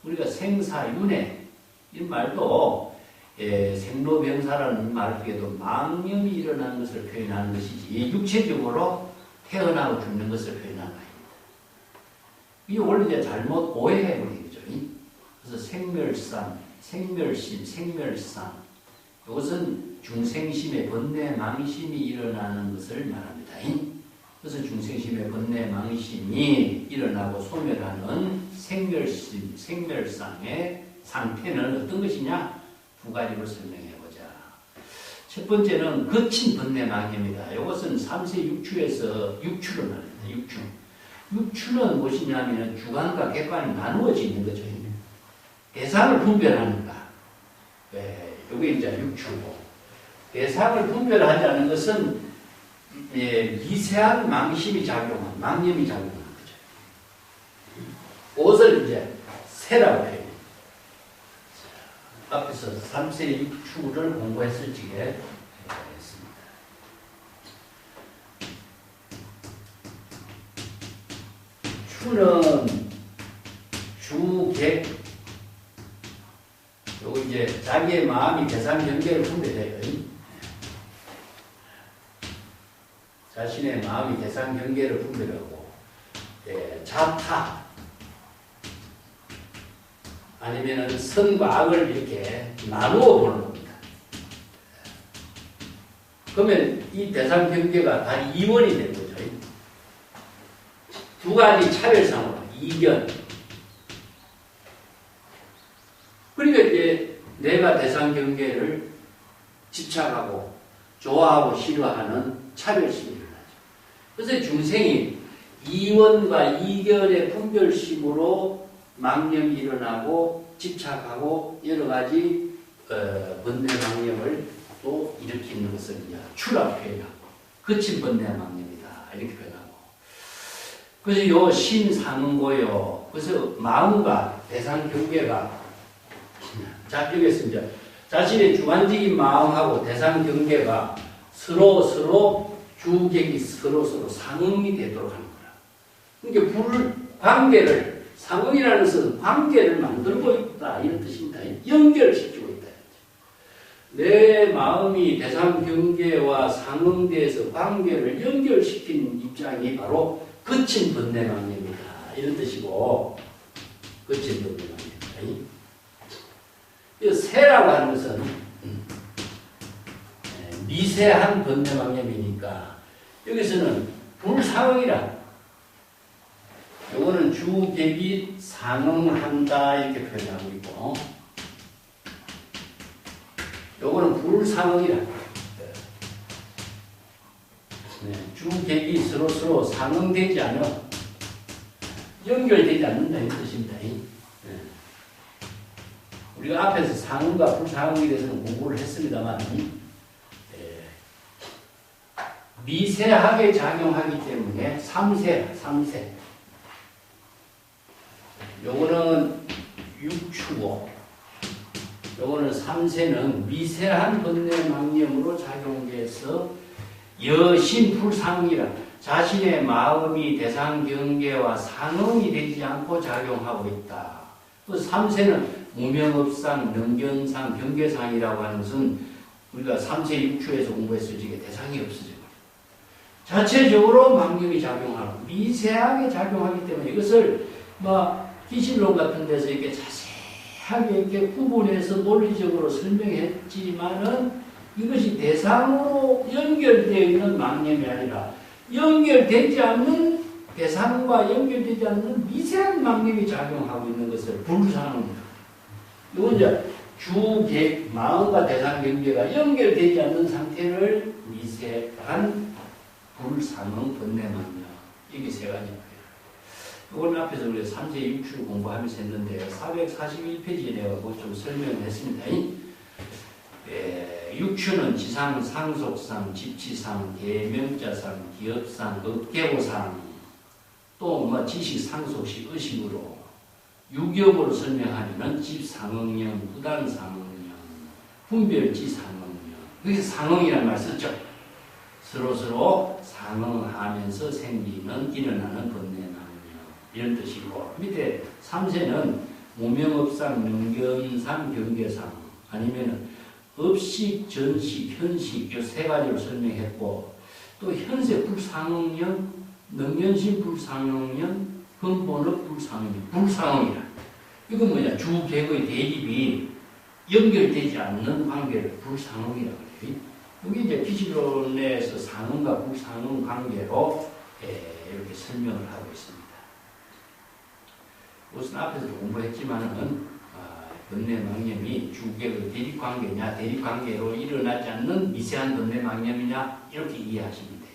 우리가 생사윤회 이 말도 생로병사라는 말에도 망념이 일어나는 것을 표현하는 것이지 육체적으로 태어나고 죽는 것을 표현하는 것입니다. 이게 원래 이제 잘못 오해해버린 거죠. 그래서 생멸상, 생멸심, 생멸상 이것은 중생심의 번뇌 망심이 일어나는 것을 말합니다. 그래서 중생심의 번뇌 망심이 일어나고 소멸하는 생멸심, 생멸상의 상태는 어떤 것이냐? 두 가지로 설명해 보자. 첫 번째는 거친 번뇌망념이다. 이것은 3세 6추에서 6추를 말합니다. 6추는 무엇이냐면 주관과 객관이 나누어져 있는 거죠. 대상을 분별하는가. 이게 이제 6추고. 대상을 분별하지 않는 것은 미세한 망심이 작용한, 망념이 작용하는 거죠. 그것을 이제 세라고 해요. 앞에서 3세 6추를 공부했을 적에 했습니다. 추는 주객, 요거 이제 자기의 마음이 대상 경계를 분별해요. 자신의 마음이 대상 경계를 분별하고, 자타, 아니면은 선과 악을 이렇게 나누어 보는 겁니다. 그러면 이 대상 경계가 다 이원이 되는 거죠. 두 가지 차별상으로, 이견. 그러니까 이제 내가 대상 경계를 집착하고, 좋아하고, 싫어하는 차별심이 일어나죠. 그래서 중생이 이원과 이견의 분별심으로 망념이 일어나고 집착하고 여러 가지 번뇌 망념을 또 일으키는 것을 이제 추라고 표현하고 거친 번뇌 망념이다 이렇게 표현하고 그래서 요 신상고요. 그래서 마음과 대상 경계가 여기서 이제 자신의 주관적인 마음하고 대상 경계가 서로 주객이 서로 상응이 되도록 하는 거라. 그러니까 관계를 상응이라는 것은 관계를 만들고 있다 이런 뜻입니다. 연결시키고 있다. 내 마음이 대상 경계와 상응대에서 관계를 연결시키는 입장이 바로 거친 번뇌망념이다 이런 뜻이고 거친 번뇌망념이다. 이 세라고 하는 것은 미세한 번뇌망념이니까 여기서는 불상응이라. 요거는 주객이 상응한다 이렇게 표현하고 있고 요거는 불상응이라. 주객이 서로 상응되지 않아 연결되지 않는다 이 뜻입니다. 우리가 앞에서 상응과 불상응에 대해서는 공부를 했습니다만 미세하게 작용하기 때문에 3세 요거는 6추고 요거는 3세는 미세한 번뇌망념으로 작용돼서 여신불상이라 자신의 마음이 대상 경계와 상응이 되지 않고 작용하고 있다. 또 3세는 무명업상, 능견상, 경계상이라고 하는 것은 우리가 3세 6추에서 공부했을 적에 대상이 없어져. 자체적으로 망념이 작용하고 미세하게 작용하기 때문에 이것을 기실론 같은 데서 이렇게 자세하게 이렇게 구분해서 논리적으로 설명했지만은 이것이 대상으로 연결되어 있는 망념이 아니라 연결되지 않는 대상과 연결되지 않는 미세한 망념이 작용하고 있는 것을 불상입니다. 이건 이제 주객, 마음과 대상 경계가 연결되지 않는 상태를 미세한 불상응 번뇌망념 이게 세 가지입니다. 이건 앞에서 우리가 3세 6추를 공부하면서 했는데 441페이지에 내가 좀 설명을 했습니다. 6추는 지상, 상속상, 집치상, 계명자상, 기업상, 업계고상 또 지식, 상속식, 의식으로 유기업으로 설명하면 집상응령, 부단상응령, 분별지상응령 여기서 상응이라는 말 썼죠. 서로 상응하면서 생기는 일어나는 번뇌망념 이런 뜻이고 밑에 3세는 무명업상, 능견상, 경계상 아니면은 업식, 전식, 현식 이 세 가지로 설명했고 또 현세 불상응령, 능견신 불상응령, 근본업 불상응령, 불상응이라 이건 뭐냐 주객의 대립이 연결되지 않는 관계를 불상응이라고 해요. 여기 이제 기실론에서 상응과 불상응 관계로 이렇게 설명을 하고 있습니다. 우선 앞에서 공부했지만은 번뇌망념이 주객의 대립관계냐, 대립관계로 일어나지 않는 미세한 번뇌망념이냐, 이렇게 이해하시면 돼요.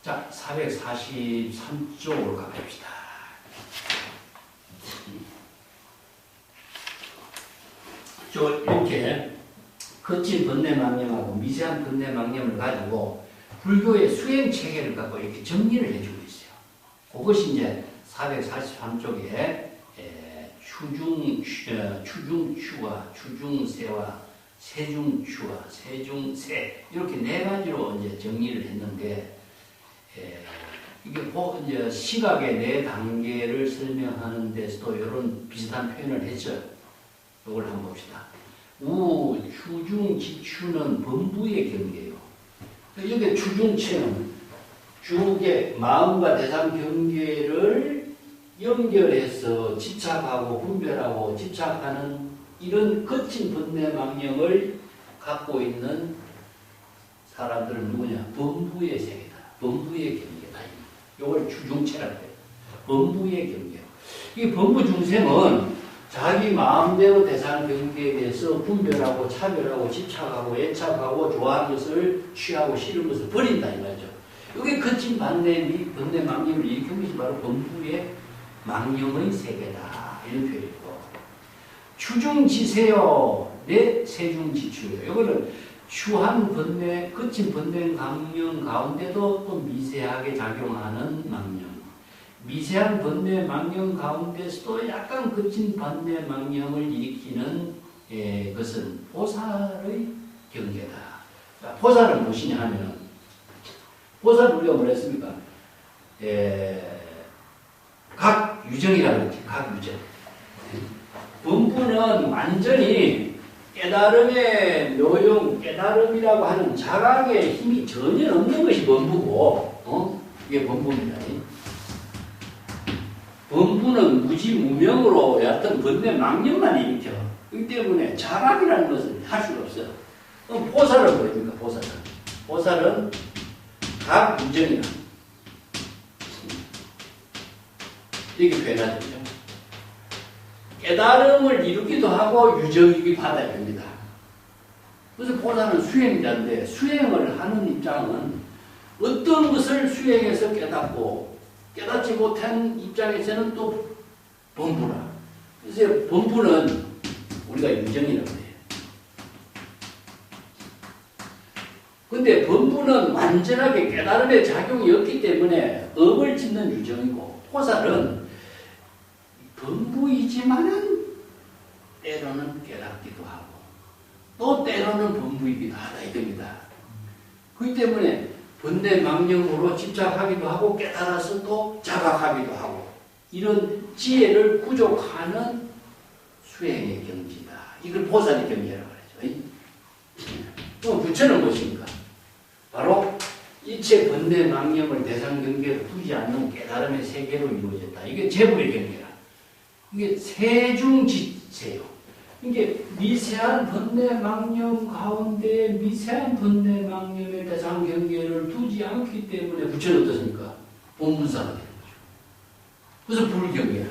자, 443쪽으로 가봅시다. 이렇게 거친 번뇌망념하고 미세한 번뇌망념을 가지고 불교의 수행체계를 갖고 이렇게 정리를 해주고 있어요. 그것이 이제 443쪽에 추중추와 추중세와 세중추와 세중세 이렇게 네 가지로 이제 정리를 했는데 이게 이제 시각의 네 단계를 설명하는 데서도 이런 비슷한 표현을 했죠. 이걸 한번 봅시다. 추중지추는 범부의 경계예요. 여기 추중체는 주의 마음과 대상 경계를 연결해서 집착하고 분별하고 집착하는 이런 거친 번뇌망념을 갖고 있는 사람들은 누구냐? 범부의 세계다. 범부의 경계다. 이걸 추중체라고 해요. 범부의 경계. 이 범부 중생은 자기 마음대로 대상 경계에 대해서 분별하고 차별하고 집착하고 애착하고 좋아하는 것을 취하고 싫은 것을 버린다 이 말이죠. 이게 거친 번뇌망념을 일으키는 것이 바로 범부의 망념의 세계다. 이런 표현이고. 추중지세요. 내 세중지추예요. 이거는 추한 번뇌, 거친 번뇌망념 가운데도 또 미세하게 작용하는 망념. 미세한 번뇌망념 가운데서도 약간 거친 번뇌망념을 일으키는 것은 보살의 경계다. 자, 보살은 무엇이냐 하면 보살은 우리가 뭐라 했습니까? 각유정이라고 했지. 각유정. 범부는 완전히 깨달음의 묘용, 깨달음이라고 하는 자각의 힘이 전혀 없는 것이 범부고, 이게 범부입니다. 범부는 무지무명으로 얕은 번뇌망념만 일으켜. 그렇기 때문에 자각이라는 것을 할 수가 없어. 그럼 보살은 뭐입니까? 보살은 각유정이다. 이렇게 표현하죠. 깨달음을 이루기도 하고 유정이기도 하다 됩니다. 그래서 보살은 수행자인데 수행을 하는 입장은 어떤 것을 수행해서 깨닫고 깨닫지 못한 입장에서는 또 범부라. 그래서 범부는 우리가 유정이라고 해요. 근데 범부는 완전하게 깨달음의 작용이 없기 때문에 업을 짓는 유정이고 보살은 범부이지만은 때로는 깨닫기도 하고 또 때로는 범부이기도 하다 이겁니다. 그렇기 때문에 번뇌망념으로 집착하기도 하고 깨달아서 또 자각하기도 하고 이런 지혜를 구족하는 수행의 경지다. 이걸 보살의 경지라고 하죠. 그럼 부처는 무엇입니까? 바로 이체 번뇌망념을 대상 경계로 두지 않는 깨달음의 세계로 이루어졌다. 이게 제불의 경계라. 이게 세중지세요. 이게 미세한 번뇌망념 가운데 미세한 번뇌망념의 대상 경계를 두지 않기 때문에 부처는 어떻습니까? 본문사가 되는 거죠. 그래서 불경계라.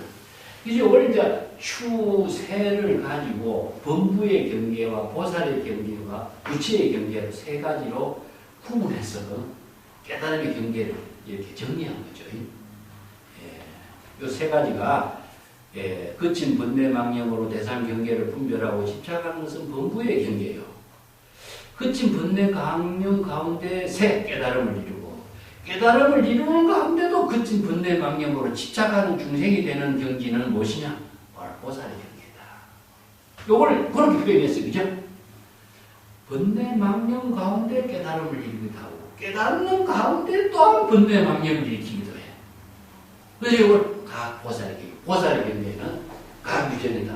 이제 원래 이제 추세를 가지고 범부의 경계와 보살의 경계와 부처의 경계로 세 가지로 구분해서 깨달음의 경계를 이렇게 정리한 거죠. 이 세 가지가 거친 번뇌망념으로 대상 경계를 분별하고 집착하는 것은 범부의 경계예요. 거친 번뇌망념 가운데 세 깨달음을 이루고 깨달음을 이루는 가운데도 거친 번뇌망념으로 집착하는 중생이 되는 경지는 무엇이냐? 바로 보살의 경계다. 요걸 그렇게 표현했어요. 그죠? 번뇌망념 가운데 깨달음을 이루기도 하고 깨닫는 가운데 또한 번뇌망념을 일으키기도 해요. 그래서 이걸 각 보살의 경계. 보살의 경계는 각유정이다.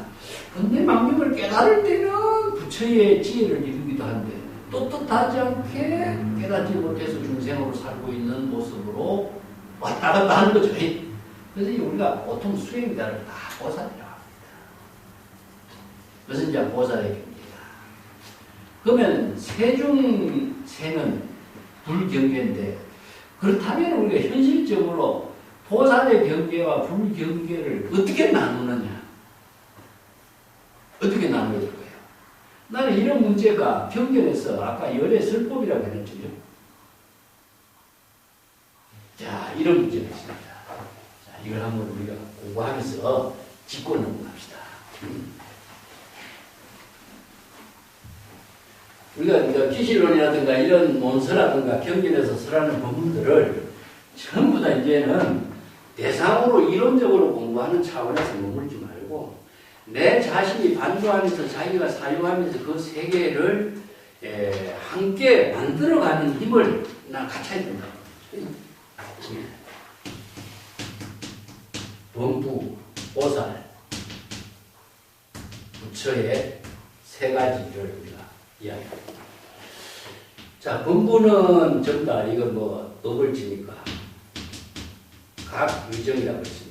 번뇌망념을 깨달을 때는 부처의 지혜를 이루기도 한데 또 뜻하지 않게 깨닫지 못해서 중생으로 살고 있는 모습으로 왔다 갔다 하는 거죠. 그래서 우리가 보통 수행자를 다 보살이라고 합니다. 그것은 이제 보살의 경계다. 그러면 세중세는 불경계인데 그렇다면 우리가 현실적으로 보살의 경계와 불경계를 어떻게 나누느냐? 문제가 경전에서 아까 열의 설법이라고 했죠. 자, 이런 문제가 있습니다. 자, 이걸 한번 우리가 공부하면서 짚고 넘어갑시다. 우리가 기실론이라든가 이런 논서라든가 경전에서 설하는 법문들을 전부 다 이제는 대상으로 이론적으로 공부하는 차원에서 머물지 말고 내 자신이 반주하면서 자기가 사유하면서 그 세계를 함께 만들어가는 힘을 나 갖춰야 된다. 범부, 보살, 부처의 세 가지를 우리가 이야기합니다. 자, 범부는 전부 다 이거 뭐 업을 지니까 각 의정이라고 했습니다.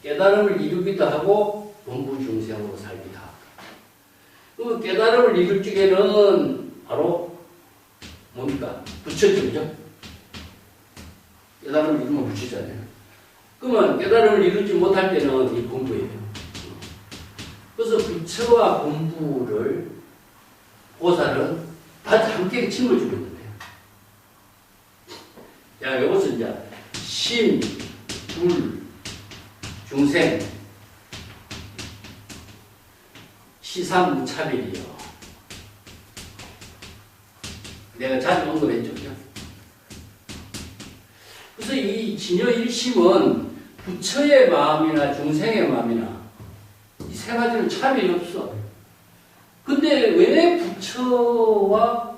깨달음을 이루기도 하고 범부 중생으로 살기도 하고. 그 깨달음을 이룰 적에는 바로 뭡니까? 부처죠, 그죠? 깨달음을 이루면 부처잖아요. 그러면 깨달음을 이루지 못할 때는 이 범부예요. 그래서 부처와 범부를 보살은 다 함께 칭을 주고 있는데요. 자, 이것은 이제 신, 불, 중생, 시삼무차별이요. 내가 자주 언급했죠. 그래서 이 진여일심은 부처의 마음이나 중생의 마음이나 이 세 가지는 차별이 없어. 근데 왜 부처와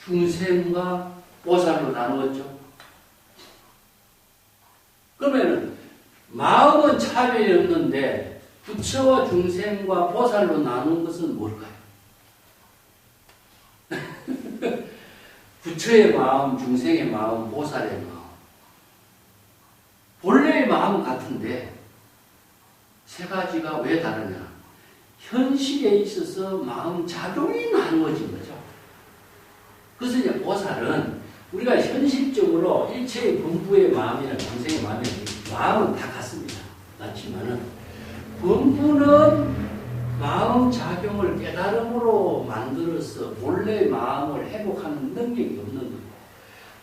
중생과 보살로 나누었죠? 그러면은 마음은 차별이 없는데 부처와 중생과 보살로 나눈 것은 뭘까요? 부처의 마음, 중생의 마음, 보살의 마음. 본래의 마음은 같은데 세 가지가 왜 다르냐? 현실에 있어서 마음 작용이 나누어진 거죠. 그래서 이제 보살은 우리가 현실적으로 일체의 범부의 마음이나 중생의 마음은 다 같습니다. 같지만은 범부는 마음 작용을 깨달음으로 만들어서 본래의 마음을 회복하는 능력이 없는 거예요.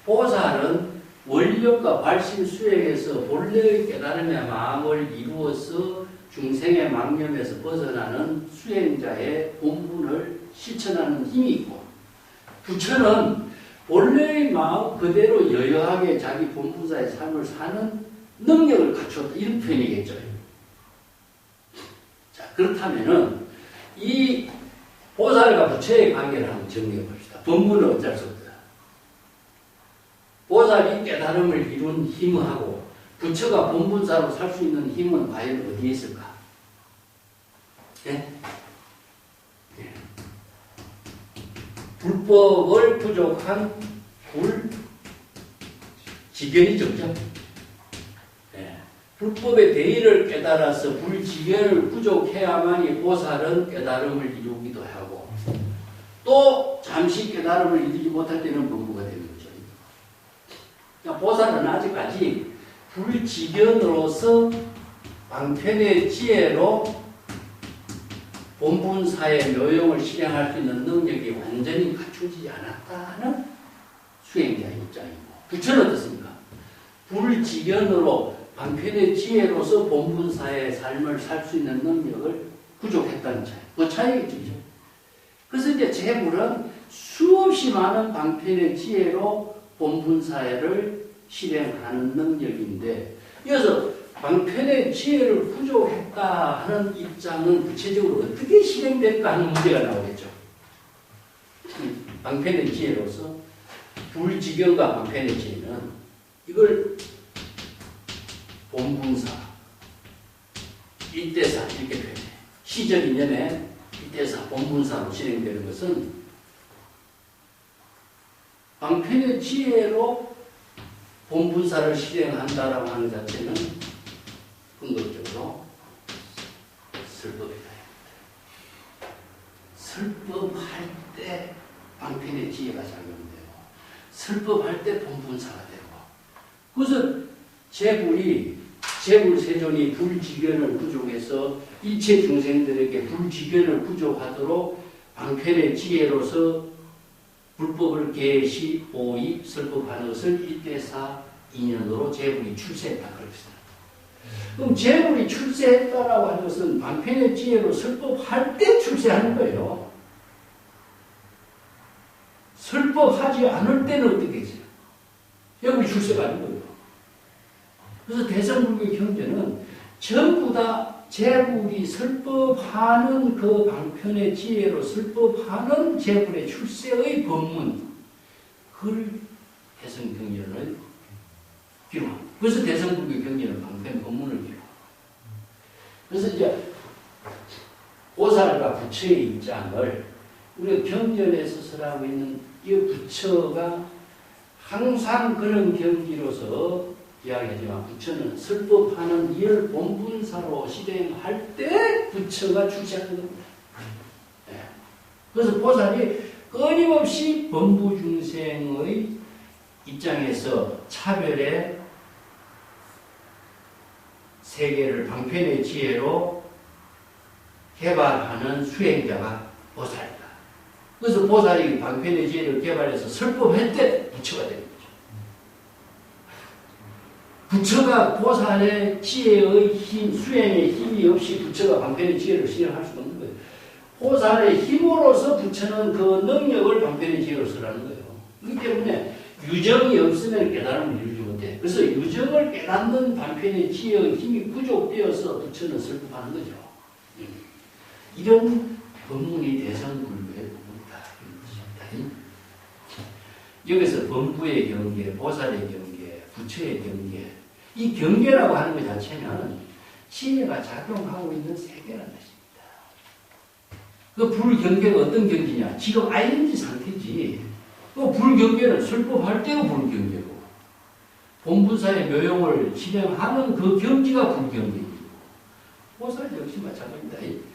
보살은 원력과 발심 수행에서 본래의 깨달음의 마음을 이루어서 중생의 망념에서 벗어나는 수행자의 본분을 실천하는 힘이 있고, 부처는 본래의 마음 그대로 여여하게 자기 본분사의 삶을 사는 능력을 갖추었다. 이런 표현이겠죠. 자, 그렇다면은 이 보살과 부처의 관계를 한번 정리해 봅시다. 본분은 어쩔 수 없다. 보살이 깨달음을 이룬 힘하고 부처가 본분사로 살 수 있는 힘은 과연 어디에 있을까? 예? 예. 불법을 부족한 불지견이죠. 그죠? 예. 불법의 대의를 깨달아서 불지견을 부족해야만이 보살은 깨달음을 이루기도 하고, 또 잠시 깨달음을 이루지 못할 때는 범부가 되는 거죠. 그러니까 보살은 아직까지 불지견으로서 방편의 지혜로 본분사의 묘용을 실행할 수 있는 능력이 완전히 갖추지 않았다는 수행자의 입장이고, 부처는 어떻습니까? 불지견으로 방편의 지혜로서 본분사의 삶을 살 수 있는 능력을 부족했다는 차이. 그 차이겠죠. 그래서 이제 재물은 수없이 많은 방편의 지혜로 본분사회를 실행하는 능력인데, 이어서 방편의 지혜를 부족했다 하는 입장은 구체적으로 어떻게 실행될까 하는 문제가 나오겠죠. 방편의 지혜로서 불지견과 방편의 지혜는 이걸 본분사, 일대사 이렇게 표현해요. 시적 이념의 일대사, 본분사로 실행되는 것은 방편의 지혜로 본분사를 실행한다라고 하는 자체는 근거적으로 설법이다. 설법할 때 방편의 지혜가 작용되고, 설법할 때 본분사가 되고, 그것은 재불이 재불세존이 불지견을 구족해서 일체 중생들에게 불지견을 구족하도록 방편의 지혜로서 불법을 계시, 오입, 설법하는 것을 1대4 인연으로 재불이 출세했다. 그럽니다. 그럼 재불이 출세했다라고 하는 것은 방편의 지혜로 설법할 때 출세하는 거예요. 설법하지 않을 때는 어떻게 해요? 재불이 출세가 아닌 거예요. 그래서 대성불교 경전은 전부 다 재불이 설법하는 그 방편의 지혜로 설법하는 재불의 출세의 법문, 그걸 대성경전을 기록합니다. 그래서 대성불교 경전은 방편 법문을 기록합니다. 그래서 이제 보살과 부처의 입장을 우리가 경전에서 설하고 있는 이 부처가 항상 그런 경지로서 이야기하지만 부처는 설법하는 이열 본분사로 실행할 때 부처가 출세하는 겁니다. 네. 그래서 보살이 끊임없이 범부중생의 입장에서 차별의 세계를 방편의 지혜로 개발하는 수행자가 보살이다. 그래서 보살이 방편의 지혜를 개발해서 설법할 때 부처가 됩니다. 부처가 보살의 지혜의 힘, 수행의 힘이 없이 부처가 방편의 지혜를 실행할 수 없는 거예요. 보살의 힘으로서 부처는 그 능력을 방편의 지혜로 쓰라는 거예요. 그렇기 때문에 유정이 없으면 깨달음을 이루지 못해. 그래서 유정을 깨닫는 방편의 지혜의 힘이 부족되어서 부처는 설법하는 거죠. 이런 법문이 대성불교의 법문이다. 여기서 범부의 경계, 보살의 경계, 부처의 경계, 이 경계라고 하는 것 자체는 지혜가 작용하고 있는 세계라는 것입니다. 그 불경계가 어떤 경지냐? 지금 ING 상태지. 그 불경계는 설법할 때가 불경계고, 본분사의 묘용을 실행하는 그 경지가 불경계이고, 보살 역시 마찬가지입니다.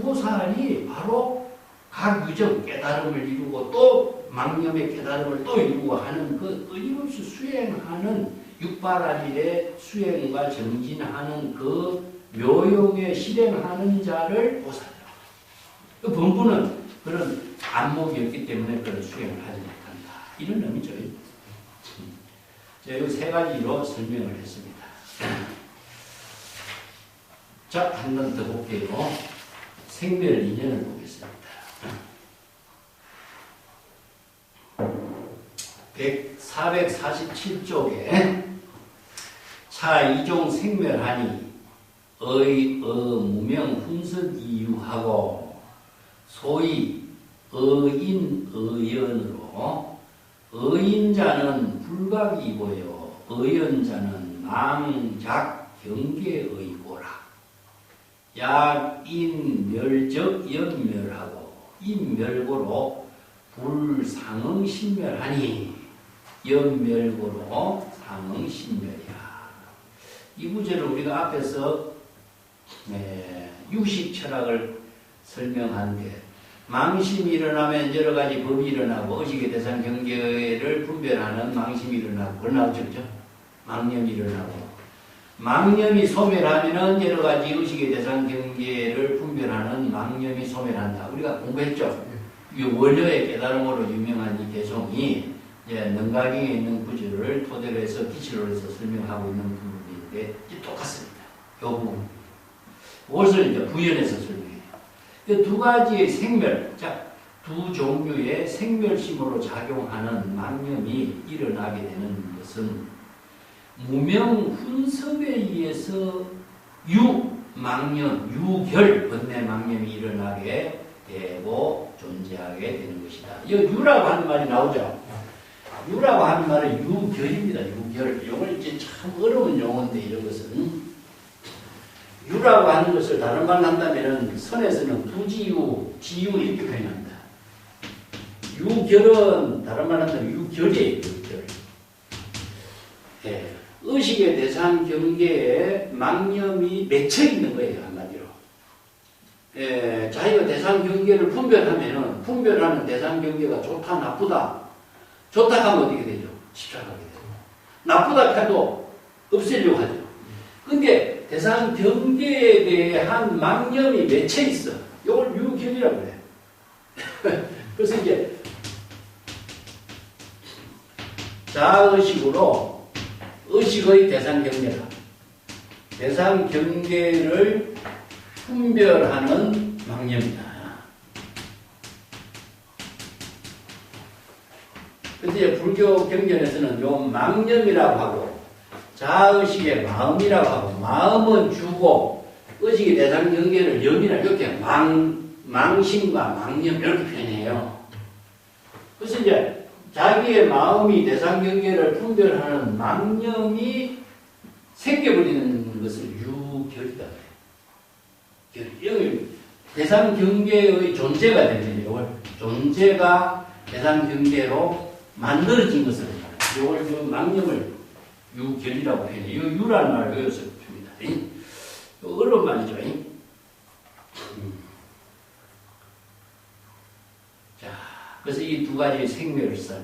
보살이 바로 각 유정 깨달음을 이루고 또 망념의 깨달음을 또 이루고 하는 그 끊임없이 수행하는 육바라밀의 수행과 정진하는 그 묘용에 실행하는 자를 보살이라고. 그 본부는 그런 안목이 없기 때문에 그런 수행을 하지 못한다. 이런 의미죠. 자, 이 세 가지로 설명을 했습니다. 자, 한 번 더 볼게요. 생멸 인연을 보겠습니다. 447쪽에 차 이종 생멸하니 무명 훈습 이유하고 소위 의인의연으로 의인자는 불각이고요 의연자는 망작 경계의고라. 약인멸적 연멸하고 인멸고로 불상응신멸하니 연멸고로 상응신멸이야. 이 구절을 우리가 앞에서 유식철학을 설명하는데 망심이 일어나면 여러 가지 법이 일어나고 의식의 대상 경계를 분별하는 망심이 일어나고 그걸 나오죠. 망념이 일어나고 망념이 소멸하면 여러 가지 의식의 대상 경계를 분별하는 망념이 소멸한다. 우리가 공부했죠. 이 원료의 깨달음으로 유명한 이 개송이 능가경에 있는 구절을 토대로 해서 기치로 해서 설명하고 있는 부분인데 똑같습니다. 이 부분. 그것을 이제 부연해서 설명해요. 두 가지의 생멸, 두 종류의 생멸심으로 작용하는 망념이 일어나게 되는 것은 무명 훈섭에 의해서 망념, 유결, 번뇌 망념이 일어나게 되고 존재하게 되는 것이다. 이 유라고 하는 말이 나오죠. 유라고 하는 말은 유결입니다. 유결. 이걸 이제 참 어려운 용어인데 이런 것은 유라고 하는 것을 다른 말로 한다면 선에서는 부지유, 지유 이렇게 표현합니다. 유결은 다른 말로 한다면 유결이에요. 유결. 예. 의식의 대상 경계에 망념이 맺혀 있는 거예요. 한마디로. 예, 자기가 대상 경계를 분별하는 대상 경계가 좋다, 나쁘다. 좋다 하면 어떻게 되죠? 집착하게 되죠. 나쁘다 해도 없애려고 하죠. 근데 대상 경계에 대한 망념이 맺혀 있어. 이걸 유견이라고 그래. 그래서 이제 자의식으로 의식의 대상 경계다. 대상 경계를 분별하는 망념이다. 근데 이제 불교 경전에서는 요 망념이라고 하고 자의식의 마음이라고 하고 마음은 주고 의식의 대상 경계를 염이라 이렇게 망심과 망념 이렇게 표현해요. 그래서 이제 자기의 마음이 대상 경계를 분별하는 망념이 생겨버리는 것을 유결이다 그래요. 대상 경계의 존재가 되는 거예요. 존재가 대상 경계로 만들어진 것을 이걸 그 망념을 유결이라고 해요. 이 유라는 말을 외워서 줍니다. 어려운 말이죠. 자, 그래서 이 두 가지 생사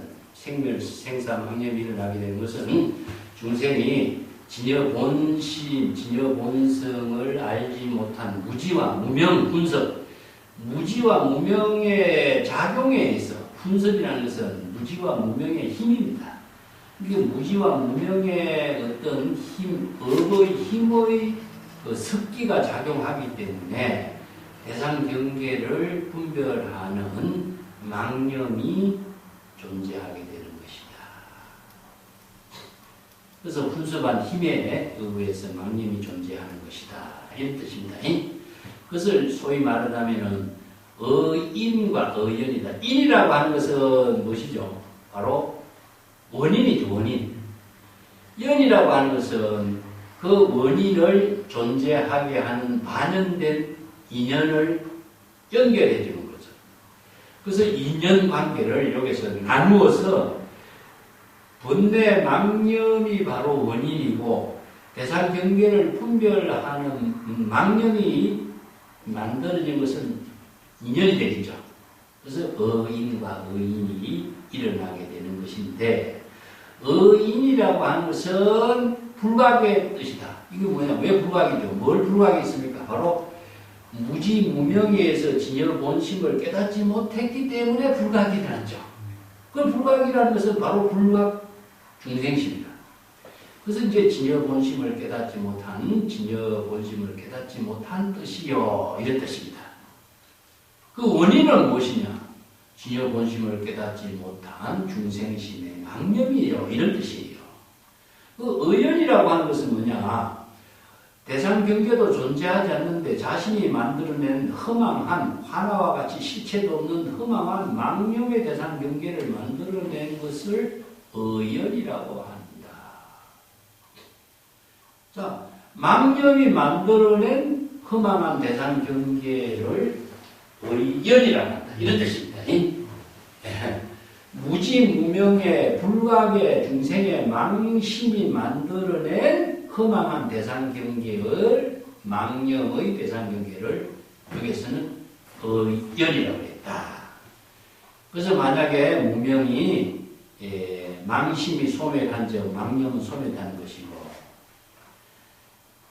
망념이 일어나게 되는 것은 중생이 진여 본심, 진여 본성을 알지 못한 무지와 무명, 분석, 무지와 무명의 작용에 의해서 분석이라는 것은 무지와 무명의 힘입니다. 이게 무지와 무명의 어떤 힘, 업의 힘의 그 습기가 작용하기 때문에 대상 경계를 분별하는 망념이 존재하게 되는 것이다. 그래서 훈습한 힘에 의해서 망념이 존재하는 것이다. 이런 뜻입니다. 그것을 소위 말하자면은 의인과 의연이다. 인이라고 하는 것은 무엇이죠? 바로 원인이죠. 원인. 연이라고 하는 것은 그 원인을 존재하게 하는 반영된 인연을 연결해 주는 거죠. 그래서 인연관계를 여기서 나누어서 번뇌 망념이 바로 원인이고 대상 경계를 분별하는 망념이 만들어진 것은 인연이 되겠죠. 그래서 의인과 의인이 일어나게 되는 것인데 의인이라고 하는 것은 불각의 뜻이다. 이게 뭐냐? 왜 불각이죠? 뭘 불각했습니까? 바로 무지무명에서 진여 본심을 깨닫지 못했기 때문에 불각이 일어났죠. 그 불각이라는 것은 바로 불각 중생심이다. 그래서 이제 진여 본심을 깨닫지 못한, 진여 본심을 깨닫지 못한 뜻이요. 이런 뜻입니다. 그 원인은 무엇이냐? 진여 본심을 깨닫지 못한 중생심의 망념이에요. 이런 뜻이에요. 그 의연이라고 하는 것은 뭐냐? 대상 경계도 존재하지 않는데 자신이 만들어낸 허망한 하나와 같이 실체도 없는 허망한 망념의 대상 경계를 만들어낸 것을 의연이라고 합니다. 자, 망념이 만들어낸 허망한 대상 경계를 의연이라고 한다. 이런 뜻입니다. 무지무명의 불각의 중생의 망심이 만들어낸 허망한 대상 경계를 망념의 대상 경계를 여기서는 의연이라고 했다. 그래서 만약에 무명이 망심이 소멸한 즉 망념은 소멸한 것이고,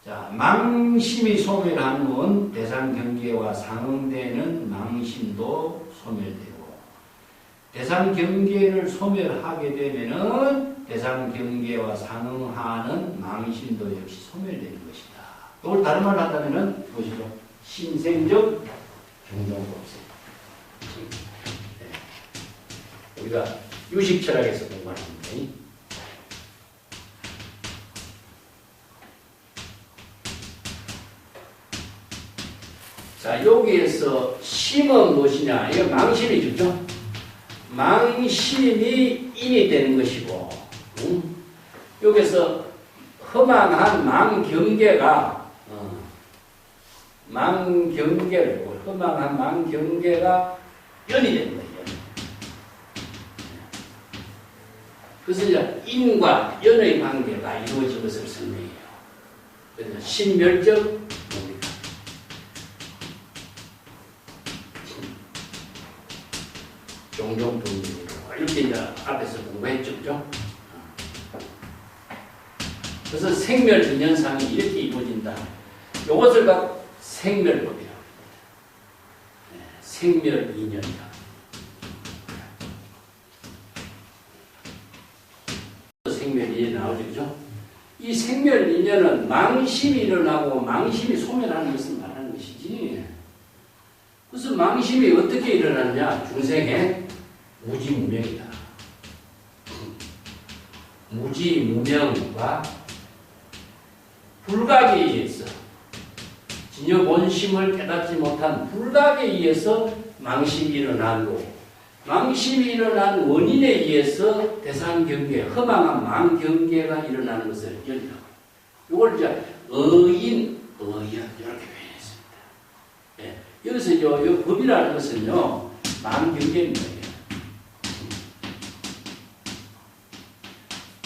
자, 망심이 소멸한 건 대상 경계와 상응되는 망심도 소멸되고, 대상 경계를 소멸하게 되면은 대상 경계와 상응하는 망심도 역시 소멸되는 것이다. 이걸 다른 말로 한다면은 무엇이죠? 신생적 경종법세. 우리가 유식 철학에서 공부하는 겁니다. 자, 여기에서 심은 무엇이냐? 이거 망심이 주죠? 망심이 인이 되는 것이고, 여기서 허망한 망경계가, 허망한 망경계가 연이 되는 거예요. 그래서 이제 인과 연의 관계가 이루어진 것을 설명해요. 그래서 신멸적 뭡니까? 종종 분리고 이렇게 이제 앞에서 공부했죠, 그죠? 그래서 생멸인연상이 이렇게 이루어진다. 이것을 갖고 생멸법이라고 합니다. 생멸인연상. 생멸인연이 나오죠, 그죠? 이 생멸인연은 망심이 일어나고 망심이 소멸하는 것을 말하는 것이지. 그래서 망심이 어떻게 일어나느냐? 중생의 무지무명이다. 무지무명과 불각에 의해서 진여 본심을 깨닫지 못한 불각에 의해서 망심이 일어나고 망심이 일어난 원인에 의해서 대상경계, 허망한 망경계가 일어나는 것을 연다고. 이걸 이제 의인, 의연 이렇게 표현했습니다. 예. 여기서 이 법이라는 것은요, 망경계입니다.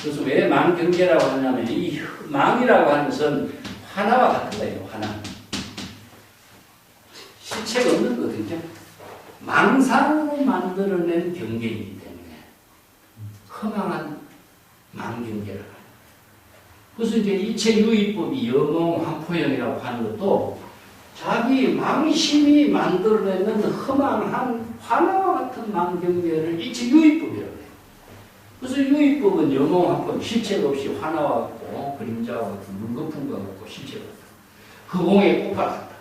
그래서 왜 망경계라고 하냐면 이 망이라고 하는 것은 하나와 같은 거예요. 하나. 실체가 없는 거거든요. 망상으로 만들어낸 경계이기 때문에 허망한 망경계라고 해요. 그래서 이제 이체유의법이 영몽환포형이라고 하는 것도 자기 망심이 만들어내는 허망한 화나와 같은 망경계를 이체유의법이라고 해요. 그래서 유의법은 영몽환포 실체가 없이 화나와 같고 그림자와 같은 물거품과 같고 실체가 없다. 허공의 꽃과 같다.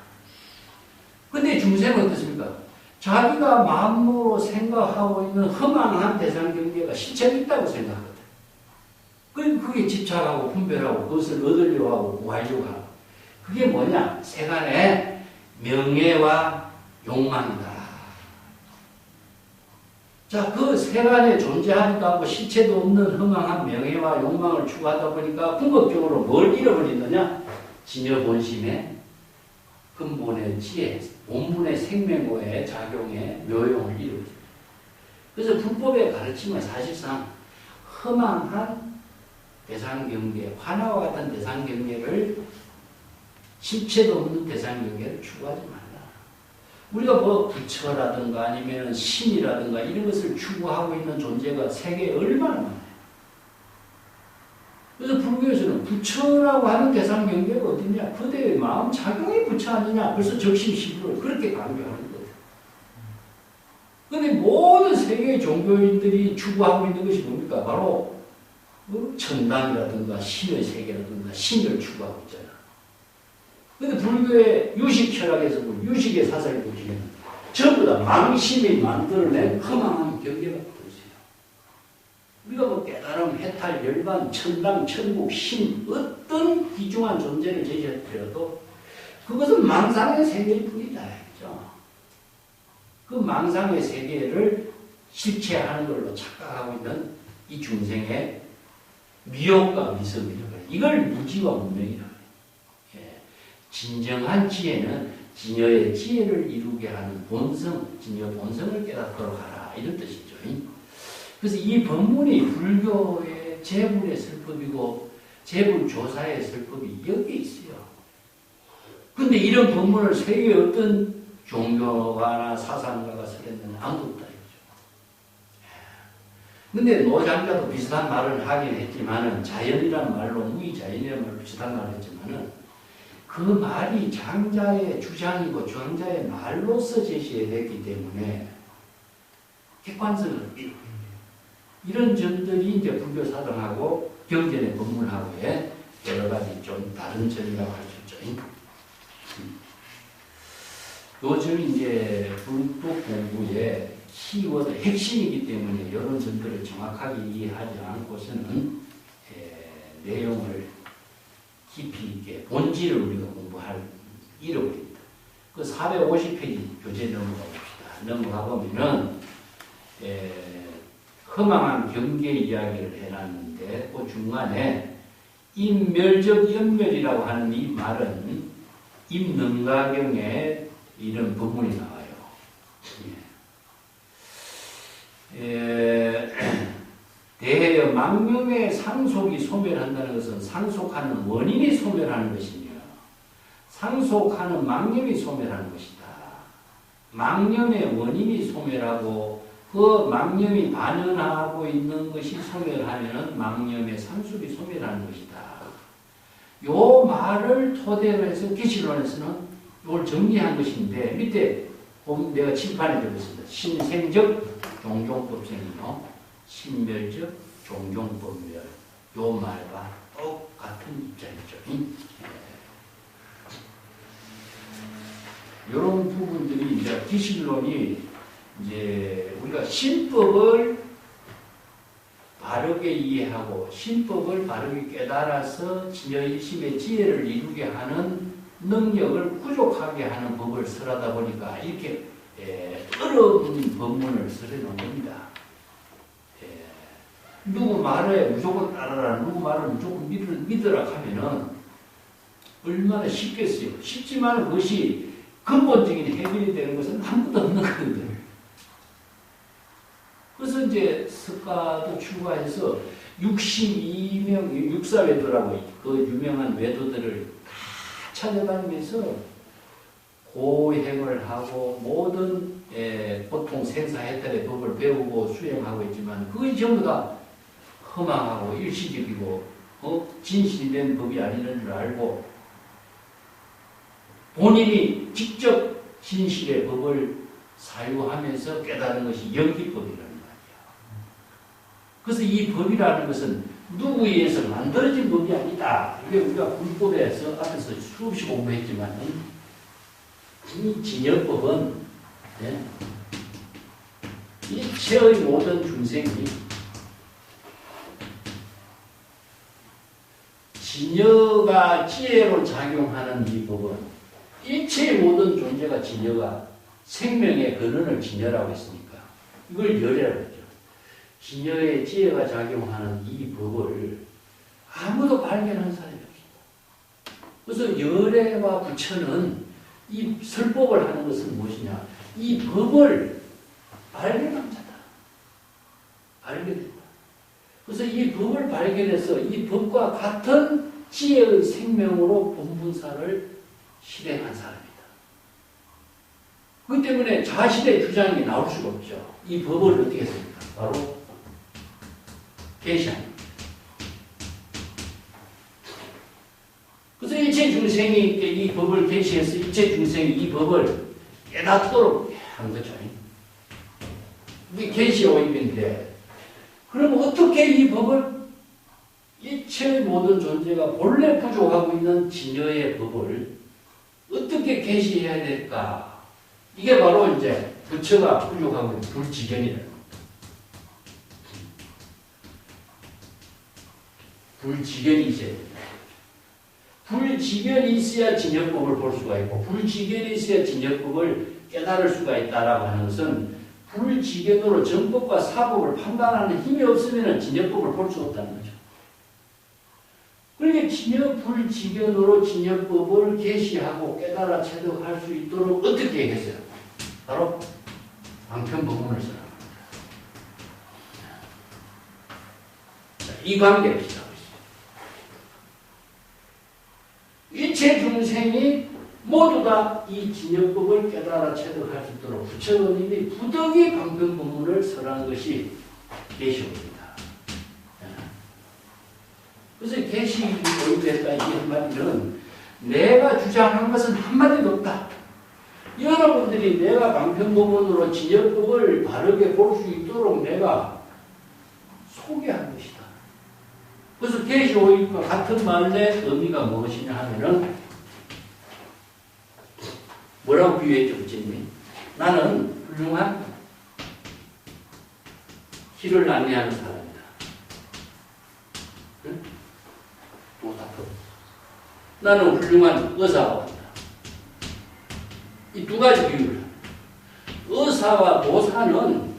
근데 중생은 어떻습니까? 자기가 마음으로 생각하고 있는 허망한 대상경계가 실체가 있다고 생각하거든. 그러니까 그게 집착하고 분별하고 그것을 얻으려고 하고 구하려고 하고. 그게 뭐냐? 세간의 명예와 욕망이다. 자, 그 세간에 존재하지도 않고 실체도 없는 허망한 명예와 욕망을 추구하다 보니까 궁극적으로 뭘 잃어버리느냐? 진여 본심의 근본의 지혜, 본문의 생명고의 작용의 묘용을 이루어집니다. 그래서 불법의 가르침은 사실상 허망한 대상경계, 화나와 같은 대상경계를 실체도 없는 대상경계를 추구하지 말라. 우리가 뭐 부처라든가 아니면 신이라든가 이런 것을 추구하고 있는 존재가 세계에 얼마나 많아요. 그래서 불교에서는 부처라고 하는 대상 경계가 어디냐? 그대의 마음 작용이 부처 아니냐? 벌써 적심시부를 그렇게 강조하는 거예요. 그런데 모든 세계의 종교인들이 추구하고 있는 것이 뭡니까? 바로 천당이라든가 신의 세계라든가 신을 추구하고 있잖아. 그런데 불교의 유식 철학에서 유식의 사상을 보시면 전부 다 망심이 만들어낸 허망한 경계가 우리가 뭐 깨달음, 해탈, 열반, 천당, 천국, 신 어떤 귀중한 존재를 제시하더라도 그것은 망상의 세계일 뿐이다. 그렇죠? 그 망상의 세계를 실체하는 걸로 착각하고 있는 이 중생의 미혹과 미성이라고 해요. 이걸 무지와 무명이라고 해요. 예. 진정한 지혜는 진여의 지혜를 이루게 하는 본성, 진여 본성을 깨닫도록 하라. 이런 뜻이죠. 그래서 이 법문이 불교의 재불의 설법이고 재불조사의 설법이 여기에 있어요. 근데 이런 법문을 세계의 어떤 종교가나 사상가가 쓰겠느냐 아무도 없다 이거죠. 근데 노장자도 비슷한 말을 하긴 했지만은 자연이라는 말로 무의자연이라는 말로 비슷한 말을 했지만은 그 말이 장자의 주장이고 주장자의 말로서 제시됐기 때문에 객관성을 이런 점들이 이제 불교 사상하고 경전의 법문하고의 여러 가지 좀 다른 점이라고 할 수 있죠. 요즘 이제 불교 공부의 키워드 핵심이기 때문에 이런 점들을 정확하게 이해하지 않고서는 내용을 깊이 있게 본질을 우리가 공부할 잃어버립니다. 그 450페이지 교재 넘어가 봅시다. 넘어가 보면은 허망한 경계 이야기를 해놨는데 그 중간에 임멸적 연멸이라고 하는 이 말은 임능가경에 이런 법문이 나와요. 대해여 망명의 상속이 소멸한다는 것은 상속하는 원인이 소멸하는 것이며 상속하는 망념이 소멸하는 것이다. 망념의 원인이 소멸하고 그 망념이 반연하고 있는 것이 소멸하면 망념의 상속이 소멸하는 것이다. 요 말을 토대로 해서 기실론에서는 이걸 정리한 것인데 밑에 내가 칠판에 적었습니다. 신생적 종종법생이요, 신멸적 종종법멸. 요 말과 똑같은 입장이죠. 이런 부분들이 이제 기실론이 이제 우리가 신법을 바르게 이해하고 신법을 바르게 깨달아서 진여일심의 지혜를 이루게 하는 능력을 부족하게 하는 법을 설하다 보니까 이렇게 어려운 법문을 설해놓은 겁니다. 누구 말에 무조건 따라라, 누구 말을 무조건 믿으라 하면은 얼마나 쉽겠어요. 쉽지만 그것이 근본적인 해결이 되는 것은 아무도 없는 거거든요. 그래서 이제 석가도 출가해서 62명 육사외도라고 그 유명한 외도들을 다 찾아다니면서 고행을 하고 모든 보통 생사해탈의 법을 배우고 수행하고 있지만 그것이 전부 다 허망하고 일시적이고 진실이 된 법이 아니라는 줄 알고 본인이 직접 진실의 법을 사유하면서 깨달은 것이 연기법이라는 말이야. 그래서 이 법이라는 것은 누구에 의해서 만들어진 법이 아니다. 이게 우리가 불법에서 앞에서 수없이 공부했지만 이 진여법은 일체의 모든 중생이 진여가 지혜로 작용하는 이 법은 일체의 모든 존재가 진여가 생명의 근원을 진여라고 했으니까 이걸 열이라고 했죠. 진여의 지혜가 작용하는 이 법을 아무도 발견한 사람이 없습니다. 그래서 열애와 부처는 이 설법을 하는 것은 무엇이냐? 이 법을 발견한 자다. 발견했다. 그래서 이 법을 발견해서 이 법과 같은 지혜의 생명으로 본분사를 실행한 사람이다. 그렇기 때문에 자신의 주장이 나올 수가 없죠. 이 법을 어떻게 했습니까? 바로 계시합니다. 그래서 일체 중생이 이 법을 계시해서 일체 중생이 이 법을 깨닫도록 한 거죠. 이게 계시 오입인데 그럼 어떻게 이 법을 일체 모든 존재가 본래 부족하고 있는 진여의 법을 어떻게 계시해야 될까? 이게 바로 이제 부처가 부족하고 있는 불지견이라는 겁니다. 불지견이 있어야 됩니다. 불지견이 있어야 진여법을 볼 수가 있고 불지견이 있어야 진여법을 깨달을 수가 있다라고 하는 것은 불지견으로 정법과 사법을 판단하는 힘이 없으면 진여법을 볼 수 없다는 거죠. 그러니까 불지견으로 진여법을 계시하고 깨달아 체득할 수 있도록 어떻게 했어요? 바로 방편법문을 써라. 이 관계를 시작하고 있어요. 일체 중생이 모두 다 이 진여법을 깨달아 체득할 수 있도록 부처님이 부득이 방편법문을 설한 것이 계시옵니다. 그래서 계시를 보유했다 이 한마디는 내가 주장한 것은 한마디도 없다. 여러분들이 내가 방편법문으로 진여법을 바르게 볼 수 있도록 내가 소개한 것이다. 그래서 계시 오입과 같은 말의 의미가 무엇이냐 하면은 뭐라고 비유했죠, 부처님이? 나는 훌륭한 길을 안내하는 사람이다. 응? 도사법. 나는 훌륭한 의사가 왔다. 이 두 가지 비유를 합니다. 의사와 도사는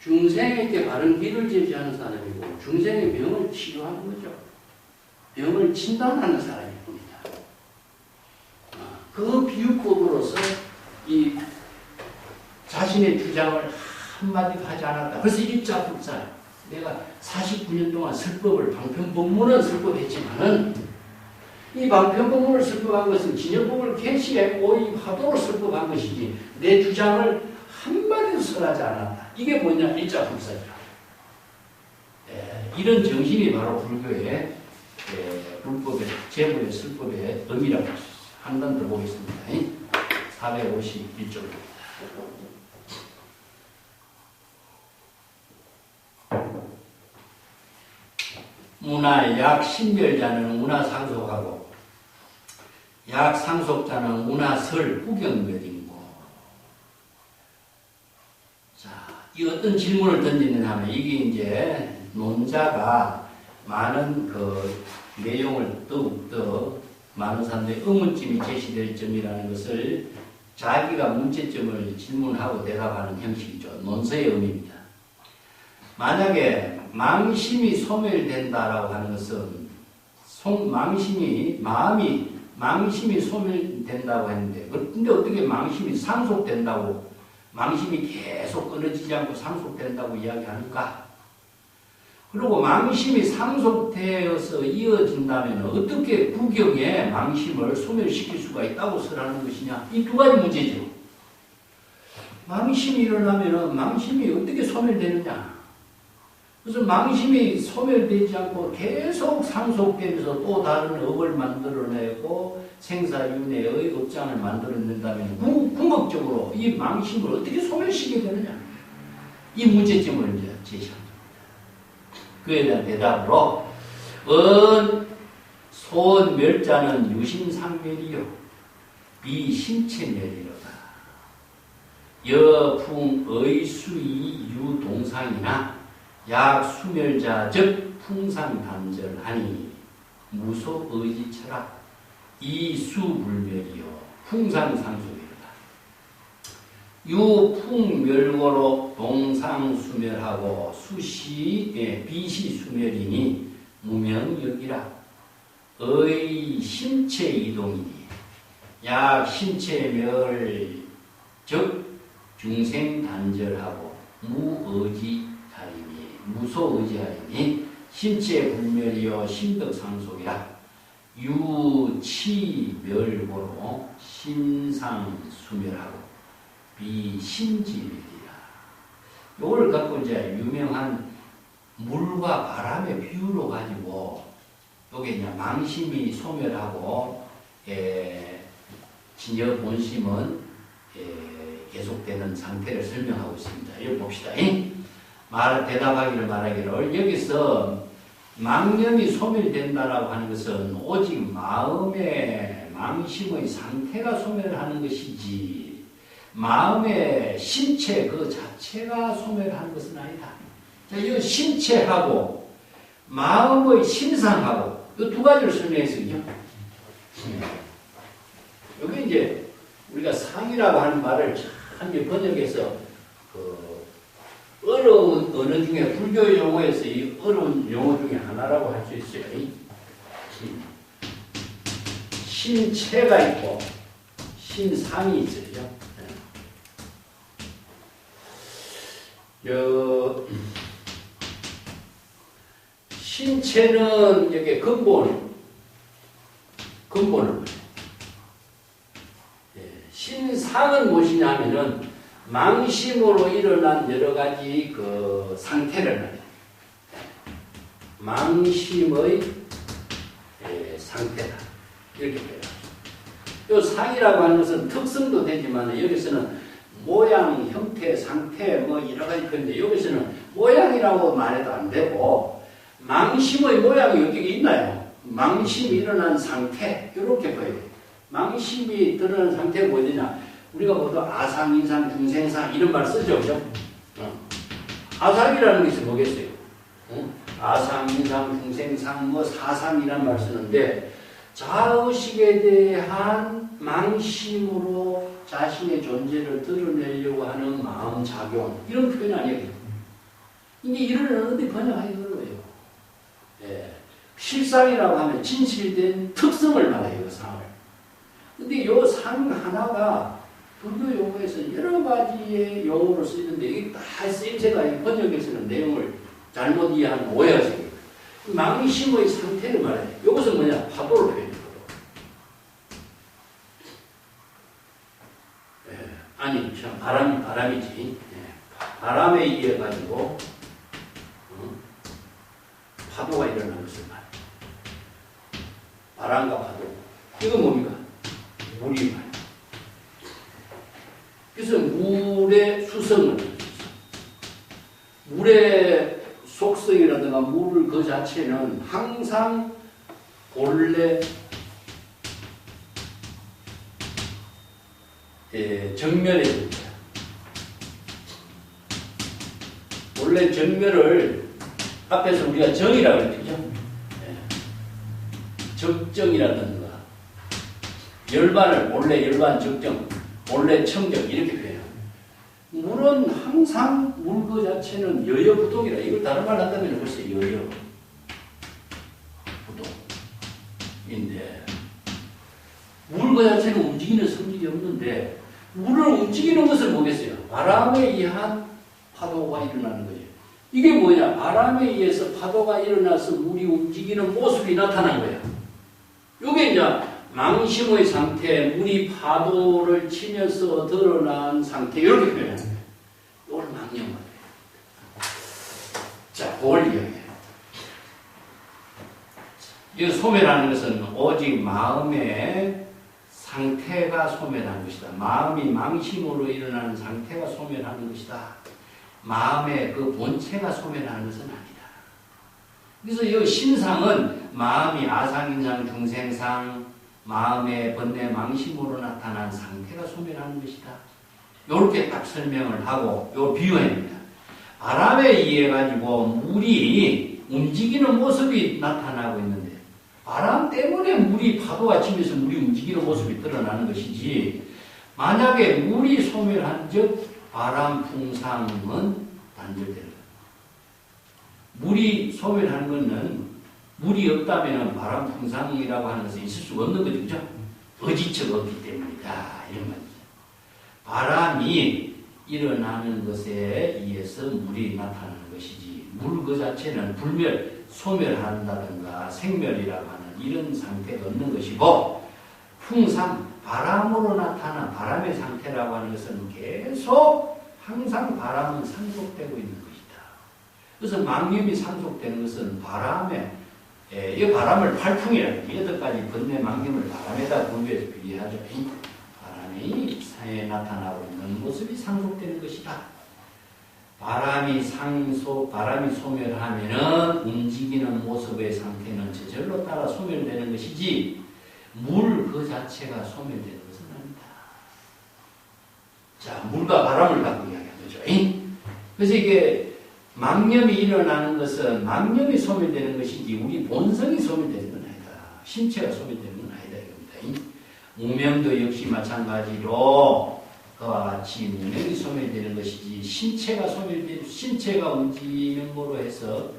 중생에게 바른 길을 제시하는 사람이고 중생의 병을 치료하는 거죠. 병을 진단하는 사람입니다. 그 비유법으로서 이 자신의 주장을 한마디도 하지 않았다. 그래서 일자불사. 내가 49년 동안 설법을 방편법문은 설법했지만은 이 방편법문을 설법한 것은 진여법을 계시에 오입하도록 설법한 것이지 내 주장을 한마디도 설하지 않았다. 이게 뭐냐? 일자불사죠. 이런 정신이 바로 불교의 불법의 재물의 술법의 의미라고 할 수 있어요. 한 번 더 보겠습니다. 451쪽입니다. 문화 약 신멸자는 문화 상속하고 약 상속자는 문화 설 구경멸이고. 자, 이 어떤 질문을 던지느냐 하면 이게 이제 논자가 많은 그 내용을 더욱더 많은 사람들이 의문점이 제시될 점이라는 것을 자기가 문제점을 질문하고 대답하는 형식이죠. 논서의 의미입니다. 만약에 망심이 소멸된다라고 하는 것은 망심이 소멸된다고 했는데 근데 어떻게 망심이 상속된다고 망심이 계속 끊어지지 않고 상속된다고 이야기하는가? 그리고 망심이 상속되어서 이어진다면 어떻게 구경에 망심을 소멸시킬 수가 있다고 설하는 것이냐? 이 두 가지 문제죠. 망심이 일어나면 망심이 어떻게 소멸되느냐? 그래서 망심이 소멸되지 않고 계속 상속되면서 또 다른 업을 만들어내고 생사윤회의 업장을 만들어낸다면 궁극적으로 이 망심을 어떻게 소멸시키게 되느냐? 이 문제점을 이제 제시합니다. 그에 대한 대답으로 소멸자는 유심상멸이요 비신체멸이로다. 여풍의수이 유동상이나 약수멸자 즉 풍상단절하니 무속의지철학 이수불멸이요 풍상상속이로다. 유풍멸고로 동상수멸하고 비시수멸이니 무명역이라. 의신체이동이니 약신체멸 즉 중생단절하고 무소의지하리니 신체불멸이요 신덕상속이라. 유치멸고로 신상수멸하고 비신지멸이라. 요걸 갖고 이제 유명한 물과 바람의 비유로 가지고 요게 이제 망심이 소멸하고 진여 본심은 계속되는 상태를 설명하고 있습니다. 이거 봅시다. 대답하기를 말하기를 여기서 망념이 소멸된다라고 하는 것은 오직 마음의 망심의 상태가 소멸하는 것이지 마음의 신체 그 자체가 소멸하는 것은 아니다. 자, 이 신체하고 마음의 신상하고 이 두 가지를 설명했어요. 여기 이제 우리가 상이라고 하는 말을 참 번역해서 어려운 언어 중에 불교 용어에서 이 어려운 용어 중에 하나라고 할 수 있어요. 신체가 있고 신상이 있어요. 신체는 여기 근본을 신상은 무엇이냐 하면은 망심으로 일어난 여러 가지 그 상태를 말해요. 망심의 상태다. 이렇게 표현합니다. 이 상이라고 하는 것은 특성도 되지만 여기서는 모양, 형태, 상태 뭐 여러 가지 표현인데 여기서는 모양이라고 말해도 안 되고 망심의 모양이 어떻게 있나요? 망심이 일어난 상태 이렇게 보여요. 망심이 드러난 상태가 뭐냐? 우리가 보통 아상, 인상, 중생상 이런 말 쓰죠, 그죠? 아상이라는 것이 뭐겠어요? 아상, 인상, 중생상, 뭐 사상이란 말 쓰는데 자의식에 대한 망심으로 자신의 존재를 드러내려고 하는 마음작용 이런 표현 아니에요. 이게 이런 어디 번역하기 어려워요. 실상이라고 하면 진실된 특성을 말해요, 그 상을. 근데 이 상 하나가 불교 용어에서 여러 가지의 용어로 쓰이는데 이게 다 쓰임새가 번역에서는 내용을 잘못 이해하면 오해가 생겨요. 망심의 상태를 말해요. 이것은 뭐냐? 파도를 표현해요. 아니, 참 바람이지. 바람에 의해 가지고 파도가 일어나는 것을 말해요. 바람과 파도. 이건 뭡니까? 물이 말이에요. 그래서 물의 수성은 물의 속성이라든가 물 그 자체는 항상 본래 정멸에 있습니다. 원래 정멸을 앞에서 우리가 정이라고 했죠. 적정이라든가 열반을 본래 열반 적정, 본래 청정 이렇게 표현해요. 물은 항상 물 그 자체는 여여부동이라. 이걸 다른 말로 한다면 글쎄 여여부동인데 물 그 자체는 움직이는 성질이 없는데 물을 움직이는 것을 뭐겠어요? 바람에 의한 파도가 일어나는 거예요. 이게 뭐냐? 바람에 의해서 파도가 일어나서 물이 움직이는 모습이 나타난 거예요. 이게 이제 망심의 상태, 물이 파도를 치면서 드러난 상태, 이렇게 표현합니다. 이걸 망념을. 자, 그걸 이야기해요. 이 소멸하는 것은 오직 마음의 상태가 소멸하는 것이다. 마음이 망심으로 일어나는 상태가 소멸하는 것이다. 마음의 그 본체가 소멸하는 것은 아니다. 그래서 이 신상은 마음이 아상인상, 중생상, 마음의 번뇌 망심으로 나타난 상태가 소멸하는 것이다. 이렇게 딱 설명을 하고 요 비유합니다. 바람에 의해 가지고 물이 움직이는 모습이 나타나고 있는데 바람 때문에 물이 파도가 치면서 물이 움직이는 모습이 드러나는 것이지 만약에 물이 소멸한 즉 바람 풍상은 단절되는 거예요. 물이 소멸하는 것은 물이 없다면 바람 풍상이라고 하는 것은 있을 수가 없는 거죠. 그죠? 어지처가 없기 때문이다. 이런 말이죠. 바람이 일어나는 것에 의해서 물이 나타나는 것이지 물 그 자체는 불멸, 소멸한다든가 생멸이라고 하는 이런 상태가 없는 것이고 풍상, 바람으로 나타난 바람의 상태라고 하는 것은 계속 항상 바람은 상속되고 있는 것이다. 그래서 망념이 상속되는 것은 바람에 이 바람을 팔풍이라고 8가지 번뇌 망념을 바람에다 분류해서 비교하죠. 바람이 사회에 나타나고 있는 모습이 상속되는 것이다. 바람이 소멸하면은 움직이는 모습의 상태는 저절로 따라 소멸되는 것이지 물 그 자체가 소멸되는 것은 아니다. 자, 물과 바람을 갖고 이야기하는 거죠. 그래서 이게 망념이 일어나는 것은 망념이 소멸되는 것이지 우리 본성이 소멸되는 건 아니다. 신체가 소멸되는 건 아니다 이겁니다. 무명도 역시 마찬가지로 그와 같이 무명이 소멸되는 것이지 신체가 움직이는 거로 해서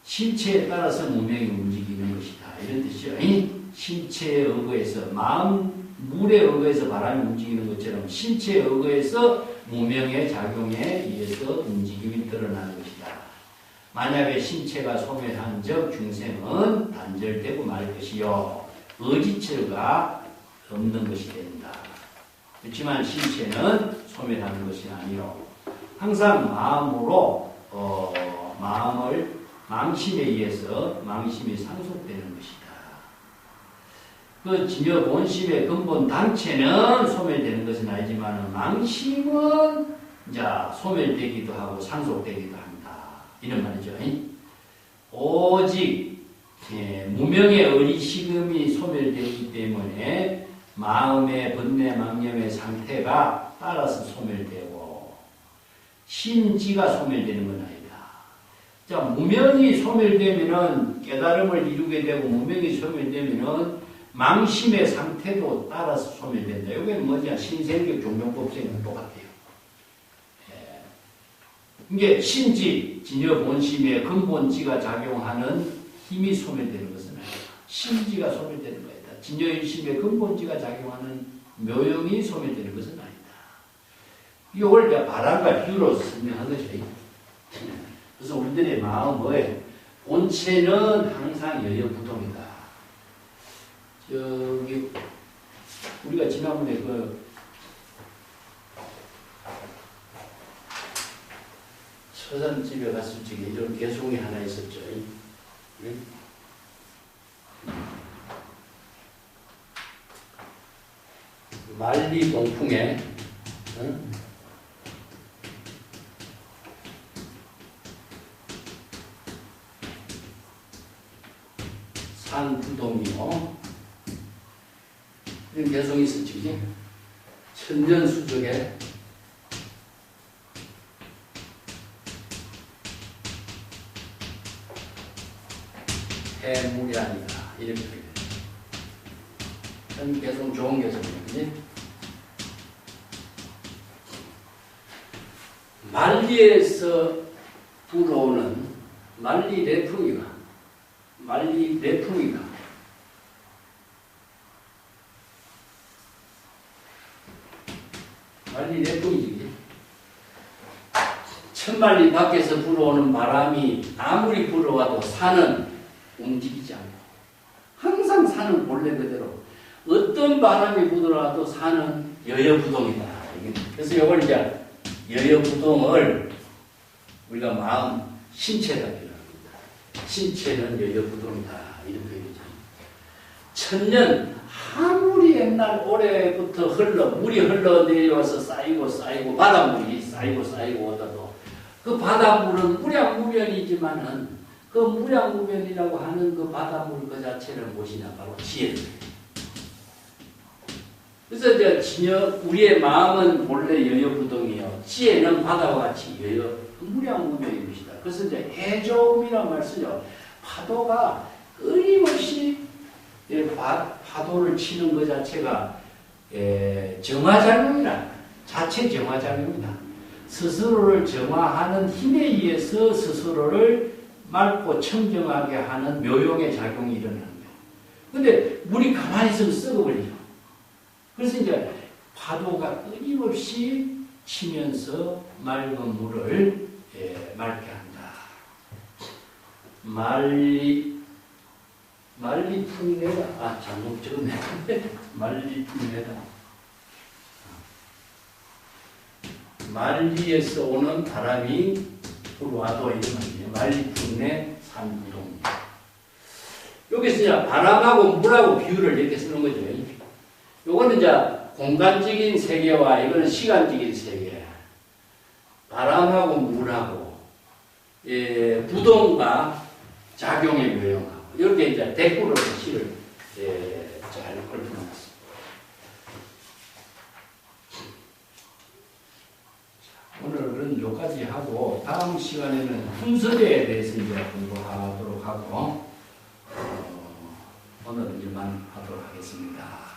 신체에 따라서 무명이 움직이는 것이다. 이런 뜻이죠. 신체에 의거해서 물에 의거해서 바람이 움직이는 것처럼 신체에 의거해서 무명의 작용에 의해서 움직임이 드러나는 것이다. 만약에 신체가 소멸한 적 중생은 단절되고 말 것이요 의지처가 없는 것이 된다. 그렇지만 신체는 소멸하는 것이 아니요 항상 마음으로 망심에 의해서 망심이 상속되는 것이다. 그 진여 본심의 근본 당체는 소멸되는 것은 아니지만 망심은 이제 소멸되기도 하고 상속되기도 한다. 이런 말이죠. 오직 무명의 의식음이 소멸되기 때문에 마음의 번뇌 망념의 상태가 따라서 소멸되고 신지가 소멸되는 건 아니다. 자, 무명이 소멸되면은 깨달음을 이루게 되고 무명이 소멸되면은 망심의 상태도 따라서 소멸된다. 이게 뭐냐? 신생격 종종법칙은 똑같아요. 이게 신지, 진여 본심의 근본지가 작용하는 힘이 소멸되는 것은 아니다. 신지가 소멸되는 거다. 진여일심의 근본지가 작용하는 묘용이 소멸되는 것은 아니다. 이걸 내가 바람과 비유로 설명한 거죠. 그래서 우리들의 마음의 본체는 항상 여여부동이다. 저기 우리가 지난번에 서산집에 갔을 적에 이런 개송이 하나 있었죠. 만리 동풍에 산부동이요. 이런 개성이 있었지. 천년수족에 해물이 아니다. 이렇게 표현해요. 현 개성 좋은 개성이지. 만리에서 불어오는 만리 내풍이가 만리 내풍이지. 천만리 밖에서 불어오는 바람이 아무리 불어와도 산은 움직이지 않고 항상 산은 본래 그대로 어떤 바람이 불어와도 산은 여여부동이다. 그래서 이걸 이제 여여부동을 우리가 마음, 신체가 표현합니다. 신체는 여여부동이다. 이런 표현이잖아요. 천년, 아무리 옛날 오래부터 물이 흘러내려와서 쌓이고 바닷물이 쌓이고 오다도 그 바닷물은 무량무변이지만은 그 무량무변이라고 하는 그 바닷물 그 자체는 무엇이냐? 바로 지혜입니다. 그래서 이제 우리의 마음은 본래 여여부동이요. 지혜는 바다와 같이 무량무변인 것이다. 그래서 이제 해조음이란 말 쓰죠. 파도가 끊임없이 파도를 치는 것 자체가 정화작용이다. 자체 정화작용이다. 스스로를 정화하는 힘에 의해서 스스로를 맑고 청정하게 하는 묘용의 작용이 일어나는 거예요. 근데 물이 가만히 있으면 썩어버리죠. 그래서 이제 파도가 끊임없이 치면서 맑은 물을 맑게 한다. 말리풍내다. 잘못 적었네. 말리풍내다. 말리에서 오는 바람이 불어와도 이런 말이에요. 말리풍내 산부동. 여기서 이제 바람하고 물하고 비유를 이렇게 쓰는 거죠. 요거는 이제 공간적인 세계와 이거는 시간적인 세계. 바람하고 물하고 부동과 작용의 묘용하고 이렇게 이제 대꾸로 시를 잘 읊어놨습니다. 오늘은 여기까지 하고 다음 시간에는 훈서대에 대해서 이제 공부하도록 하고 오늘은 이만 하도록 하겠습니다.